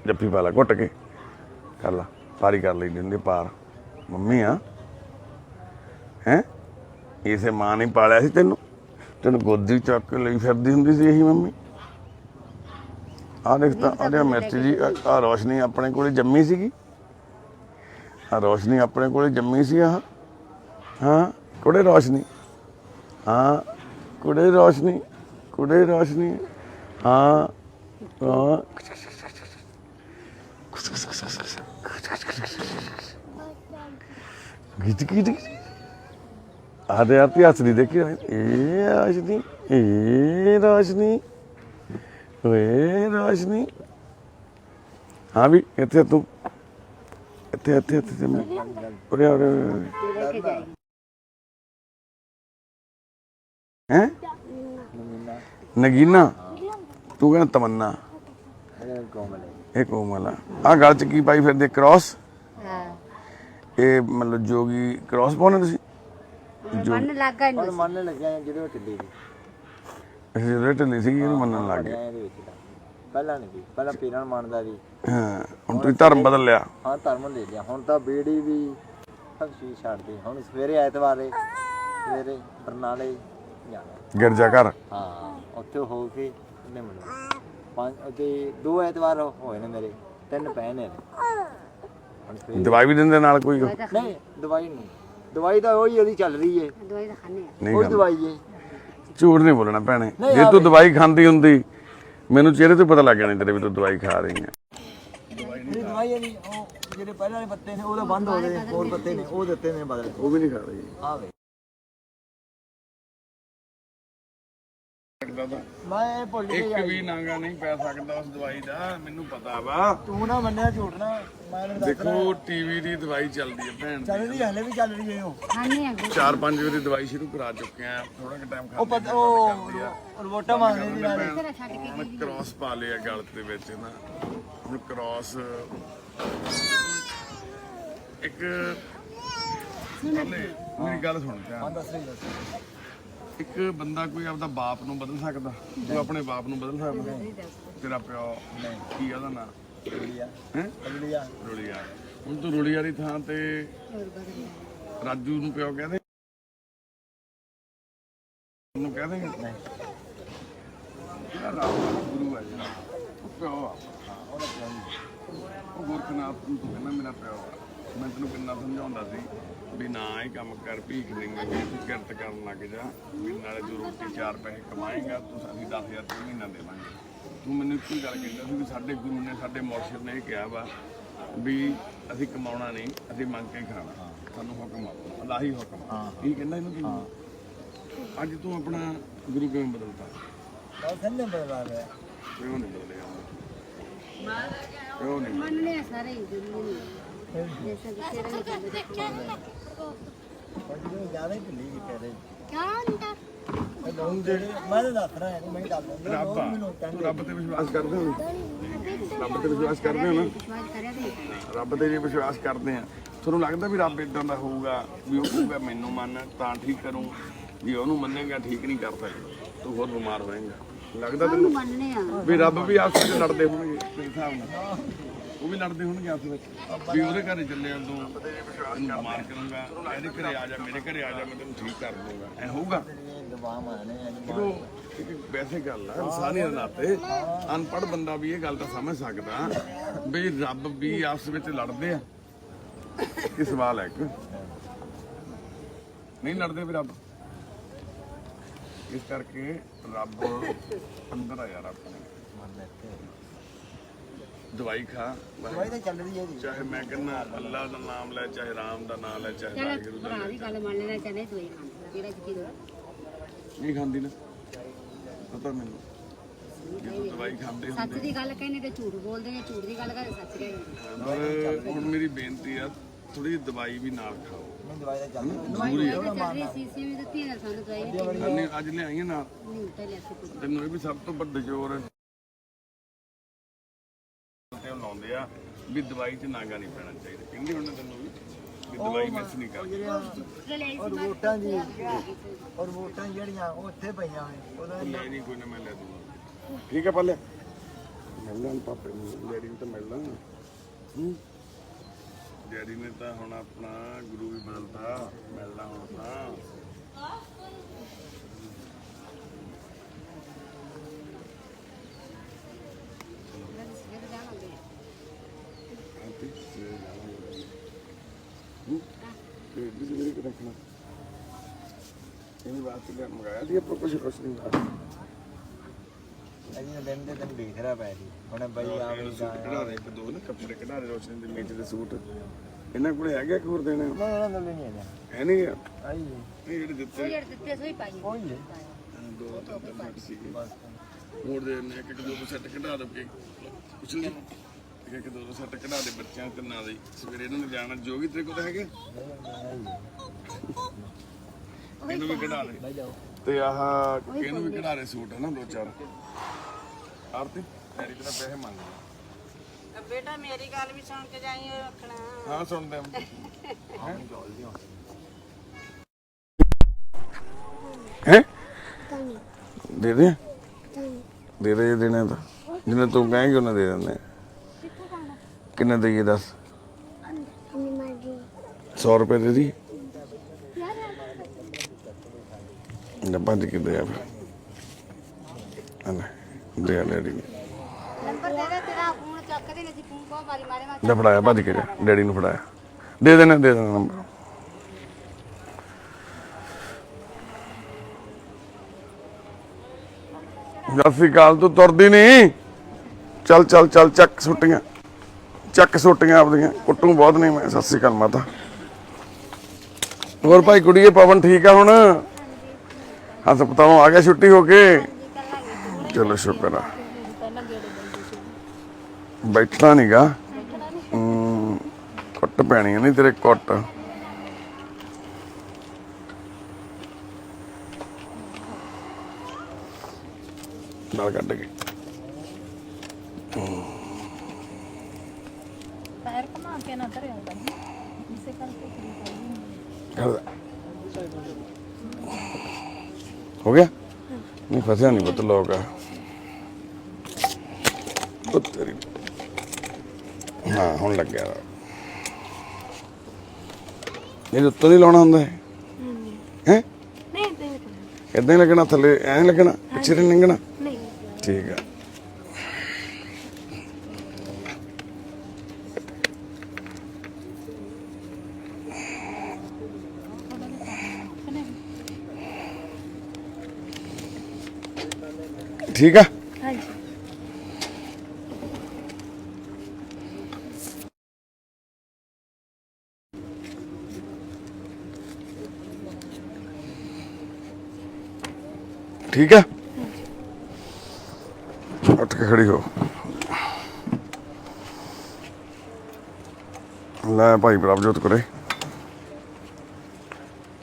ਜੱਫੀ ਪਾਲਾ ਘੁੱਟ ਕੇ ਕਰ ਲਾ, ਪਾਰੀ ਕਰ ਲਈ ਦਿੰਦੇ ਪਾਰ। ਮੰਮੀ ਆ ਹੈ, ਇਸੇ ਮਾਂ ਨੇ ਪਾਲਿਆ ਸੀ ਤੈਨੂੰ, ਤੈਨੂੰ ਗੋਦੀ ਚੱਕ ਕੇ ਲਈ ਫਿਰਦੀ ਹੁੰਦੀ ਸੀ ਇਹੀ ਮੰਮੀ। ਆਹ ਦੇਖ ਤਾਂ ਆਹ ਮਿਰਚ ਜੀ, ਆਹ ਰੋਸ਼ਨੀ ਆਪਣੇ ਕੋਲੇ ਜੰਮੀ ਸੀਗੀ, ਆਹ ਰੋਸ਼ਨੀ ਆਪਣੇ ਕੋਲੇ ਜੰਮੀ ਸੀ। ਆਹ ਹਾਂ ਕੁੜੇ ਰੋਸ਼ਨੀ, ਹਾਂ ਕੁੜੇ ਰੋਸ਼ਨੀ, ਕੁੜੇ ਰੋਸ਼ਨੀ, ਹਾਂ ਹਾਂ ਗਿੱਟ ਗਿੱਟ ਆਦੇ ਆਤੀ ਹੱਸਦੀ ਦੇਖੀ, ਇਹ ਰੋਸ਼ਨੀ, ਇਹ ਰੋਸ਼ਨੀ, ਓਏ ਰੋਸ਼ਨੀ। ਹਾਂ ਵੀ ਇੱਥੇ ਤੂੰ, ਇੱਥੇ ਇੱਥੇ ਇੱਥੇ ਉਰੇ ਉਰੇ ਲੈ ਕੇ ਜਾਈ ਹੈ ਨਗੀਨਾ, ਤੂੰ ਕਹਿੰਦਾ ਤਮੰਨਾ, ਇਹ ਕੋਮਲ ਆ। ਆਹ ਗਲ ਚ ਕੀ ਪਾਈ ਫਿਰਦੇ? ਕ੍ਰਾਸ। ਹਾਂ ਇਹ ਮਤਲਬ ਜੋਗੀ ਕ੍ਰਾਸ ਪਾਉਣੇ ਤੁਸੀਂ? ਮਨ ਲੱਗਾ ਨਹੀਂ ਮੰਨਣ ਲੱਗਿਆ ਜਦੋਂ ਢਿੱਲੀ ਸੀ, ਜਿਹੜੇ ਢਿੱਲੀ ਸੀਗੀ ਇਹਨੂੰ ਮੰਨਣ ਲੱਗ ਗਏ। ਇਹਦੇ ਵਿੱਚ ਤਾਂ ਪਹਿਲਾਂ ਨਹੀਂ ਸੀ, ਪਹਿਲਾਂ ਪੀਰਾਂ ਨੂੰ ਮੰਨਦਾ ਸੀ। ਹਾਂ ਹੁਣ ਤੁਸੀਂ ਧਰਮ ਬਦਲ ਲਿਆ। ਹਾਂ ਧਰਮ ਦੇ ਲਿਆ, ਹੁਣ ਤਾਂ ਬੀੜੀ ਵੀ ਸਭ ਚੀਜ਼ ਛੱਡਦੇ। ਹੁਣ ਸਵੇਰੇ ਐਤਵਾਰੇ ਸਵੇਰੇ ਬਰਨਾਲੇ ਜਾਣਾ ਗਿਰਜਾ ਘਰ। ਹਾਂ, ਉੱਥੇ ਹੋ ਕੇ ਇਹਨੇ ਮੈਨੂੰ 5 ਤੇ 2 ਐਤਵਾਰ ਹੋਏ ਨੇ ਮੇਰੇ, 3 ਪਏ ਨੇ। ਹੁਣ ਸਵੇਰੇ ਦਵਾਈ ਵੀ ਦਿੰਦੇ ਨਾਲ ਕੋਈ? ਨਹੀਂ ਦਵਾਈ ਨਹੀਂ, ਦਵਾਈ ਤਾਂ ਉਹੀ ਉਹਦੀ ਚੱਲ ਰਹੀ ਏ, ਦਵਾਈ ਤਾਂ ਖਾਣੇ ਆ ਨਹੀਂ ਉਹੀ ਖਾਂਦੇ। ਦਵਾਈ ਏ। ਝੂਠ ਨਹੀਂ ਬੋਲਣਾ ਭੈਣੇ, ਨਹੀਂ ਜੇ ਤੂੰ ਦਵਾਈ ਖਾਂਦੀ ਹੁੰਦੀ ਮੈਨੂੰ ਚਿਹਰੇ ਤੋਂ ਪਤਾ ਲੱਗ ਜਾਣਾ ਤੇਰੇ ਵੀ ਤੂੰ ਦਵਾਈ ਖਾ ਰਹੀ ਹੈ। ਜਿਹੜੀ ਦਵਾਈ ਹੈ ਨਹੀਂ, ਉਹ ਜਿਹੜੇ ਪਹਿਲਾਂ ਵਾਲੇ ਪੱਤੇ ਨੇ ਉਹ ਤਾਂ ਬੰਦ ਹੋ ਗਏ ਨੇ, ਹੋਰ ਪੱਤੇ ਨੇ ਉਹ ਦਿੱਤੇ ਨੇ ਬਦਲ ਕੇ। ਉਹ ਵੀ ਨਹੀਂ ਖਾ ਰਹੀ। ਆ ਵੇ ਮੈਂ ਭੁੱਲ ਗਿਆ, ਇੱਕ ਵੀ ਨਾਂਗਾ ਨਹੀਂ ਪੈ ਸਕਦਾ ਉਸ ਦਵਾਈ ਦਾ, ਮੈਨੂੰ ਪਤਾ ਵਾ। ਤੂੰ ਨਾ ਮੰਨਿਆ ਝੂਠ ਨਾ, ਮੈਂ ਇਹਨੂੰ ਦੱਸ ਦੇਖੋ ਟੀਵੀ ਦੀ ਦਵਾਈ ਚੱਲਦੀ ਹੈ ਭੈਣ ਚੱਲ ਦੀ, ਰਹੀ ਹੈ, ਹਲੇ ਵੀ ਚੱਲ ਰਹੀ ਹੈ ਉਹ। ਖਾਣੇ ਆ 4-5 ਵਾਰੀ ਦਵਾਈ ਸ਼ੁਰੂ ਕਰਾ ਚੁੱਕੇ ਆ, ਥੋੜਾ ਕਿ ਟਾਈਮ ਉਹ ਪਤਾ ਉਹ ਰਿਪੋਰਟਾਂ ਮੰਗਦੇ ਸੀ ਨਾਲੇ। ਹੁਣ ਕ੍ਰਾਸ ਪਾ ਲਿਆ ਗਲ ਦੇ ਵਿੱਚ ਨਾ, ਹੁਣ ਕ੍ਰਾਸ ਇੱਕ ਮੇਰੀ ਗੱਲ ਸੁਣ ਧਿਆਨ। ਦੱਸ ਰਹੀ ਦੱਸ। ਇੱਕ ਬੰਦਾ ਕੋਈ ਆਪਦਾ ਬਾਪ ਨੂੰ ਬਦਲ ਸਕਦਾ? ਤੂੰ ਆਪਣੇ ਬਾਪ ਨੂੰ ਬਦਲ ਸਕਦਾ? ਤੇਰਾ ਪਿਓ ਕੀ ਉਹਦਾ ਨਾਂ ਅਗਲੀਆ ਹੈ? ਅਗਲੀਆ ਰੁਲੀਆ। ਹੁਣ ਤੂੰ ਰੁਲੀਆ ਦੀ ਥਾਂ ਤੇ ਰਾਜੂ ਨੂੰ ਪਿਓ ਕਹਿੰਦੇ? ਉਹਨੂੰ ਕਹਿ ਦੇਂਗੇ? ਨਹੀਂ, ਜਿਹੜਾ ਰੱਬ ਦਾ ਗੁਰੂ ਹੈ ਜਿਹੜਾ, ਉਹ ਪਿਓ ਆ। ਉਹ ਗੁਰਖਨਾਥ ਨੂੰ ਤੂੰ ਕਹਿੰਦਾ ਮੇਰਾ ਪਿਓ ਆ। ਮੈਂ ਤੈਨੂੰ ਕਿੰਨਾ ਸਮਝਾਉਂਦਾ ਸੀ ਵੀ ਨਾ ਇਹ ਕੰਮ ਕਰ, ਭੀਖ ਨਹੀਂ ਮੰਗੇ, ਤੂੰ ਕਿਰਤ ਕਰਨ ਲੱਗ ਜਾ, ਵੀ ਨਾਲੇ ਤੂੰ ਰੋਟੀ 4 ਪੈਸੇ ਕਮਾਏਗਾ, ਤੂੰ ਅਸੀਂ 10,000 ਰੁਪਏ ਮਹੀਨਾ ਦੇਵਾਂਗੇ। ਤੂੰ ਮੈਨੂੰ ਇੱਕੋ ਹੀ ਗੱਲ ਕਹਿੰਦਾ ਸੀ ਵੀ ਸਾਡੇ ਗੁਰੂ ਨੇ, ਸਾਡੇ ਮੁਰਸ਼ਿਦ ਨੇ ਇਹ ਕਿਹਾ ਵਾ ਵੀ ਅਸੀਂ ਕਮਾਉਣਾ ਨਹੀਂ, ਅਸੀਂ ਮੰਗ ਕੇ ਖਾਣਾ, ਸਾਨੂੰ ਹੁਕਮ ਆ, ਅਲਾਹੀ ਹੁਕਮ। ਕੀ ਕਹਿੰਦਾ ਇਹਨੂੰ? ਕੀ ਅੱਜ ਤੂੰ ਆਪਣਾ ਗੁਰੂ ਕਿਵੇਂ ਬਦਲਤਾ? ਬਸ ਇਹਨੇ ਬਦਲਾ ਰਿਹਾ। ਕਿਉਂ ਨਹੀਂ ਬਦਲਿਆ? ਕਿਉਂ ਨਹੀਂ? ਮੰਨਨੇ ਸਾਰੇ ਹੀ ਦਿੱਲੀ ਜੈਸੇ ਕਿਸੇ ਨਹੀਂ ਕਰਦੇ ਉਹ ਜਿਹੜੇ ਜ਼ਿਆਦਾ ਹੀ ਢਿੱਲੀ ਵੀ ਕਹਦੇ ਕਿਆ ਹੁੰਦਾ ਲੋਕ ਜਿਹੜੇ ਮੈਂ ਤਾਂ ਦੱਸ ਰਿਹਾ ਨਹੀਂ, ਮੈਂ ਦੱਸ ਰਿਹਾ ਰੱਬ ਆ, ਤੂੰ ਰੱਬ ਤੇ ਵਿਸ਼ਵਾਸ ਕਰਦੇ ਹੋ? ਰੱਬ ਤੇ ਵਿਸ਼ਵਾਸ ਕਰਦੇ ਹੋ ਨਾ? ਵਿਸ਼ਵਾਸ ਕਰਿਆ ਤੇ ਰੱਬ ਤੇ ਜੇ ਵਿਸ਼ਵਾਸ ਕਰਦੇ ਆ, ਤੁਹਾਨੂੰ ਲੱਗਦਾ ਵੀ ਰੱਬ ਇਦਾਂ ਦਾ ਹੋਊਗਾ ਵੀ ਉਹ ਕਹੂਗਾ ਮੈਨੂੰ ਮੰਨ ਤਾਂ ਠੀਕ ਕਰੂੰ, ਜੇ ਉਹਨੂੰ ਮੰਨੇਗਾ ਠੀਕ ਨਹੀਂ ਕਰ ਸਕਦਾ ਤੂੰ ਹੋਰ ਬਿਮਾਰ ਹੋਏਗਾ। ਲੱਗਦਾ ਉਹਨੂੰ ਤੈਨੂੰ ਮੰਨਣੇ ਆ ਵੀ ਰੱਬ ਵੀ ਆਪਸ ਵਿੱਚ ਲੜਦੇ ਹੋਣਗੇ ਤੇਰੇ ਹਿਸਾਬ ਨਾਲ, ਉਹ ਵੀ ਲੜਦੇ ਹੋਣਗੇ ਆਪਸ ਵਿੱਚ ਵੀ ਉਹਦੇ ਘਰੇ ਚੱਲਿਆ ਤੂੰ ਇਹਨੂੰ ਮਾਰ ਕਰੂੰਗਾ, ਇਹਦੇ ਘਰੇ ਆ ਜਾ, ਮੇਰੇ ਘਰੇ ਆ ਜਾ, ਮੈਂ ਤੈਨੂੰ ਠੀਕ ਕਰ ਦੂੰਗਾ, ਐ ਹੋਊਗਾ? ਦਵਾ ਮਾਰਨੇ ਆ ਦੇਖੋ ਇੱਕ ਵੈਸੇ ਗੱਲ ਆ ਇਨਸਾਨੀਅਤ ਨਾਤੇ ਅਨਪੜ੍ਹ ਬੰਦਾ ਵੀ ਇਹ ਗੱਲ ਤਾਂ ਸਮਝ ਸਕਦਾ ਵੀ ਰੱਬ ਵੀ ਆਪਸ ਵਿੱਚ ਲੜਦੇ ਆ। ਇਹ ਸਵਾਲ ਹੈ ਇੱਕ, ਨਹੀਂ ਲੜਦੇ ਵੀ ਰੱਬ, ਇਸ ਕਰਕੇ ਰੱਬ ਅੰਦਰ ਆ ਯਾਰ ਆਪਣੇ। ਦਵਾਈ ਖਾ, ਦਵਾਈ ਤਾਂ ਚੱਲ ਰਹੀ ਹੈ ਜੀ। ਚਾਹੇ ਮੈਂ ਕਹਿੰਦਾ ਅੱਲਾ ਦਾ ਨਾਮ ਲੈ, ਚਾਹੇ ਰਾਮ ਦਾ ਨਾਮ ਲੈ, ਚਾਹੇ ਚੱਲ ਵਾਹਿਗੁਰੂ ਦਾ ਭਰਾ ਦੀ ਗੱਲ ਮੰਨ ਲੈਣਾ ਚਾਹਨੇ ਤੂੰ ਹੀ ਖਾਂਦਾ ਜਿਹੜਾ ਯਕੀਨ ਨਹੀਂ ਖਾਂਦੀ ਨਾ, ਪਤਾ ਮੈਨੂੰ ਜਦੋਂ ਦਵਾਈ ਖਾਂਦੇ ਸੱਚ ਹੁੰਦੇ। ਦੀ ਗੱਲ ਕਹਿੰਦੇ ਤੇ ਝੂਠ ਬੋਲਦੇ ਨੇ, ਝੂਠ ਦੀ ਗੱਲ ਕਰਦੇ ਸੱਚ ਕਹਿੰਦੇ। ਪਰ ਹੁਣ ਮੇਰੀ ਬੇਨਤੀ ਆ ਥੋੜੀ ਜਿਹੀ ਦਵਾਈ ਵੀ ਨਾਲ ਖਾਓ, ਨਹੀਂ ਦਵਾਈ ਤਾਂ ਚੱਲ ਰਹੀ ਜ਼ਰੂਰੀ ਆ। ਚੱਲ ਰਹੀ ਸੀਸੀ ਵੀ ਦਿੱਤੀ ਨਾ ਸਾਨੂੰ ਦਵਾਈ ਵੀ ਦਿੱਤੀ ਅੰਨੇ ਅੱਜ ਲਿਆਈਆਂ ਨਾਲ, ਨਹੀਂ ਪਹਿਲੇ ਅਸੀਂ ਤੈਨੂੰ ਇਹ ਵੀ ਸਭ ਤੋਂ ਵੱਡਾ ਜ਼ੋਰ ਤੇ ਉਹ ਲਾਉਂਦੇ ਆ ਵੀ ਦਵਾਈ 'ਚ ਨਾਗਾ ਨਹੀਂ ਪੈਣਾ ਚਾਹੀਦਾ। ਕਹਿੰਦੇ ਹੁਣ ਤੈਨੂੰ ਵੀ ਦਵਾਈ ਮਿਸ ਨਹੀਂ ਕਰਨੀ। ਔਰ ਵੋਟਾਂ ਦੀ ਔਰ ਵੋਟਾਂ ਜਿਹੜੀਆਂ ਉਹ ਉੱਥੇ ਪਈਆਂ ਹੋਏ ਉਹਦਾ ਲੈ ਨਹੀਂ ਕੋਈ ਨਾ, ਮੈਂ ਲੈ ਦੂੰਗਾ। ਠੀਕ ਹੈ ਪਾਲਿਆ, ਮਿਲਣਾ ਪਾਪੇ ਨੂੰ, ਡੈਡੀ ਨੂੰ ਤਾਂ ਮਿਲਣਾ। ਡੈਡੀ ਨੇ ਤਾਂ ਹੁਣ ਆਪਣਾ ਗੁਰੂ ਵੀ ਬਦਲਤਾ, ਮਿਲਣਾ ਹੁਣ ਤਾਂ। ਰੱਖਣਾ ਇਹਨੀ ਬਾਤ ਤੇ ਮੰਗਾਇਆ ਦੀ ਆਪਾਂ ਕੁਛ ਨਹੀਂ ਲਾਇਆ। ਅਜੀ ਦਿਨ ਦੇ ਦਿਨ ਵੇਖ ਰਿਹਾ ਪੈ ਜੀ ਹੁਣ ਬਈ ਆ ਵੀ ਸੂਟ ਕਢਾ ਦੇ, ਇੱਕ ਦੋ ਨਾ ਕੱਪੜੇ ਕਢਾ ਦੇ, ਰੋਸ਼ਨੀ ਦੇ ਮੇਚ ਦੇ ਸੂਟ ਇਹਨਾਂ ਕੋਲੇ ਹੈਗੇ ਕਿ ਹੋਰ ਦੇਣੇ? ਨਾ ਇਹਨਾਂ ਦਾ ਨਹੀਂ ਹੈਗਾ ਹੈ ਨਹੀਂ ਆ ਆਈ ਇਹ ਜਿਹੜੇ ਦਿੱਤੇ ਜਿਹੜੇ ਦਿੱਤੇ ਸੋਈ ਪਾਈ ਕੋਈ ਹੈ ਦੋ ਤਿੰਨ ਸੈੱਟ ਸੀਗੇ, ਹੋਰ ਦੇ ਨੇ ਇੱਕ ਦੋ ਸੈੱਟ ਕਢਾ ਦੋ ਕੇ ਕੁਛ ਨਹੀਂ, ਇੱਕ ਦੋ ਸੈੱਟ ਕਢਾ ਦੇ ਬੱਚਿਆਂ ਤੇ ਨਾ ਦੇ, ਸਵੇਰੇ ਇਹਨਾਂ ਨੇ ਜਾਣਾ। ਜੋ ਵੀ ਤੇਰੇ ਕੋਲ ਹੈਗੇ ਇਹਨੂੰ ਵੀ ਕਢਾ ਦੇ, ਤੇ ਆਹ ਇਹਨੂੰ ਵੀ ਕਢਾ ਦੇ ਸੂਟ ਹੈ ਨਾ ਦੋ ਚਾਰ। ਆਰਤੀ ਤੇਰੀ ਤਰ੍ਹਾਂ ਪੈਸੇ ਮੰਗ ਬੇਟਾ ਮੇਰੀ ਗੱਲ ਵੀ ਸੁਣ ਕੇ ਜਾਈਂ ਰੱਖਣਾ। ਹਾਂ ਸੁਣਦੇ ਹਾਂ। ਹੈ ਦੇ ਦੇ ਦੇ ਦੇ ਦੇਣੇ ਤਾਂ ਜਿੰਨੇ ਤੂੰ ਕਹੇਂਗੇ ਉਹਨੇ ਦੇ ਦਿੰਦੇ। ਕਿੰਨੇ ਦੇਈਏ ਦੱਸ? 100 ਰੁਪਏ ਦੇ ਦੀ ਨਾ, ਭੱਜ ਕੇ ਦੇ ਆ ਫਿਰ। ਦੇ ਆ ਡੈਡੀ ਨੂੰ, ਨੰਬਰ ਦੇ ਦੇ ਤੇਰਾ ਫੋਨ ਚੱਕਦੇ ਨੇ, ਅਸੀਂ ਫੋਨ ਕੋ ਮਾਰੀ ਮਾਰੇ ਮਾਰੇ ਲੈ ਫੜਾਇਆ, ਭੱਜ ਕੇ ਜਾ ਡੈਡੀ ਨੂੰ ਫੜਾਇਆ, ਦੇ ਦੇਣਾ ਨੰਬਰ। ਸਤਿ ਸ਼੍ਰੀ ਅਕਾਲ, ਤੂੰ ਤੁਰਦੀ ਨਹੀਂ? ਚੱਲ ਚੱਲ ਚੱਲ, ਚੱਕ ਸੁੱਟੀਆਂ, ਚੱਕ ਸੁੱਟੀਆਂ ਆਪਦੀਆਂ, ਕੁੱਟੂ ਬਹੁਤ ਨਹੀਂ ਮੈਂ। ਸਤਿ ਸ਼੍ਰੀ ਅਕਾਲ ਮਾਤਾ। ਹੋਰ ਭਾਈ ਕੁੜੀਏ ਪਵਨ ਠੀਕ ਆ ਹੁਣ? ਹਸਪਤਾਲੋਂ ਆ ਗਿਆ ਛੁੱਟੀ ਹੋ ਕੇ? ਚਲੋ ਸ਼ੁਕਰ ਆ। ਬੈਠਣਾ ਨੀਗਾ, ਕੁੱਟ ਪੈਣੀ ਨਹੀਂ ਤੇਰੇ, ਕੁੱਟ। ਨਾਲ ਕੱਢ ਕੇ ਪੈਰ ਕਮਾ ਕੇ ਨਾ ਕਰਿਆ ਕਰ, ਇਸੇ ਕਰਕੇ ਹੋ ਗਿਆ? ਨਹੀਂ ਫਸਿਆ ਨਹੀਂ ਪੁੱਤ, ਲੋਕ ਆ ਤੇਰੀ। ਹਾਂ ਹੁਣ ਲੱਗਿਆ। ਇਹ ਉੱਤੋਂ ਨਹੀਂ ਲਾਉਣਾ ਹੁੰਦਾ ਹੈ? ਹੈ ਨਹੀਂ ਇਦਾਂ ਹੀ ਲੱਗਣਾ, ਥੱਲੇ ਐਂ ਲੱਗਣਾ, ਪਿੱਛੇ ਨਹੀਂ ਲੰਘਣਾ? ਨਹੀਂ ਠੀਕ ਆ। ਠੀਕ ਆ। ਹਾਂਜੀ ਠੀਕ ਆ, ਉੱਠ ਕੇ ਖੜੀ ਹੋ। ਲੈ ਭਾਈ ਪ੍ਰਭਜੋਤ ਕਰੇ,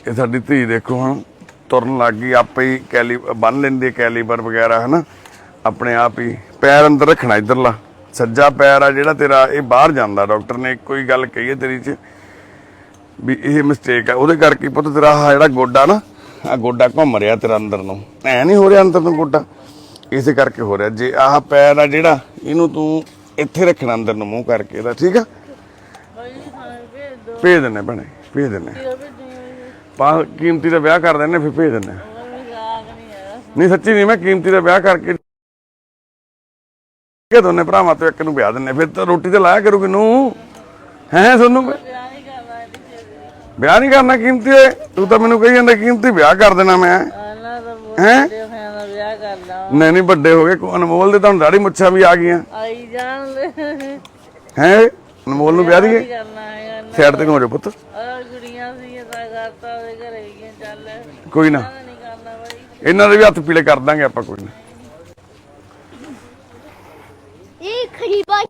ਇਹ ਸਾਡੀ ਧੀ ਦੇਖੋ ਹੁਣ ਤੁਰਨ ਲੱਗ ਗਈ, ਆਪੇ ਹੀ ਕੈਲੀ ਬੰਨ ਲੈਂਦੀ, ਕੈਲੀਬਰ ਵਗੈਰਾ ਹੈ ਨਾ, ਆਪਣੇ ਆਪ ਹੀ। ਪੈਰ ਅੰਦਰ ਰੱਖਣਾ, ਇੱਧਰਲਾ ਸੱਜਾ ਪੈਰ ਆ ਜਿਹੜਾ ਤੇਰਾ, ਇਹ ਬਾਹਰ ਜਾਂਦਾ। ਡਾਕਟਰ ਨੇ ਇੱਕੋ ਹੀ ਗੱਲ ਕਹੀ ਹੈ ਤੇਰੀ 'ਚ ਵੀ ਇਹ ਮਿਸਟੇਕ ਆ, ਉਹਦੇ ਕਰਕੇ ਪੁੱਤ ਤੇਰਾ ਆਹ ਜਿਹੜਾ ਗੋਡਾ ਨਾ ਆ ਗੋਡਾ ਘੁੰਮ ਰਿਹਾ ਤੇਰਾ ਅੰਦਰ ਨੂੰ, ਐ ਨਹੀਂ ਹੋ ਰਿਹਾ ਅੰਦਰ ਨੂੰ ਗੋਡਾ, ਇਸੇ ਕਰਕੇ ਹੋ ਰਿਹਾ। ਜੇ ਆਹ ਪੈਰ ਆ ਜਿਹੜਾ ਇਹਨੂੰ ਤੂੰ ਇੱਥੇ ਰੱਖਣਾ ਅੰਦਰ ਨੂੰ ਮੂੰਹ ਕਰਕੇ ਇਹਦਾ, ਠੀਕ ਆ? ਭੇਜ ਦਿੰਨੇ ਭੈਣੇ, ਭੇਜ ਦਿੰਨੇ। ਕੀਮਤੀ ਦਾ ਵਿਆਹ ਕਰ ਦਿੰਨੇ, ਫਿਰ ਭੇਜ ਦਿੰਨੇ। ਨਹੀਂ ਸੱਚੀ ਨਹੀਂ, ਮੈਂ ਕੀਮਤੀ ਦਾ ਵਿਆਹ ਕਰਕੇ ਦੋਨੇ ਭਰਾਵਾਂ ਤੋਂ ਇੱਕ ਨੂੰ ਵਿਆਹ ਦਿੰਨੇ, ਫਿਰ ਤਾਂ ਰੋਟੀ ਤੇ ਲਾਇਆ ਕਰੂਗੀ ਨੂੰ। ਹੈ ਤੁਹਾਨੂੰ ਵਿਆਹ ਨਹੀਂ ਕਰਨਾ ਕੀਮਤੀ ਓਏ? ਤੂੰ ਤਾਂ ਮੈਨੂੰ ਕਹੀ ਜਾਂਦਾ ਕੀਮਤੀ ਵਿਆਹ ਕਰ ਦੇਣਾ ਮੈਂ। ਹੈ ਨਹੀਂ ਨਹੀਂ, ਵੱਡੇ ਹੋ ਗਏ, ਅਨਮੋਲ ਦੇ ਤੁਹਾਨੂੰ ਦਾੜੀ ਮੁੱਛਾਂ ਵੀ ਆ ਗਈਆਂ। ਹੈ ਅਨਮੋਲ ਨੂੰ ਵਿਆਹ ਦੀਏ? ਸਾਈਡ ਤੇ ਹੋ ਜਾ ਪੁੱਤ, ਕੋਈ ਨਾ ਇਹਨਾਂ ਦੇ ਵੀ ਹੱਥ ਪੀਲੇ ਕਰ ਦਾਂਗੇ ਆਪਾਂ, ਕੋਈ ਨਾ। ਇਹ ਖਰੀਬਾ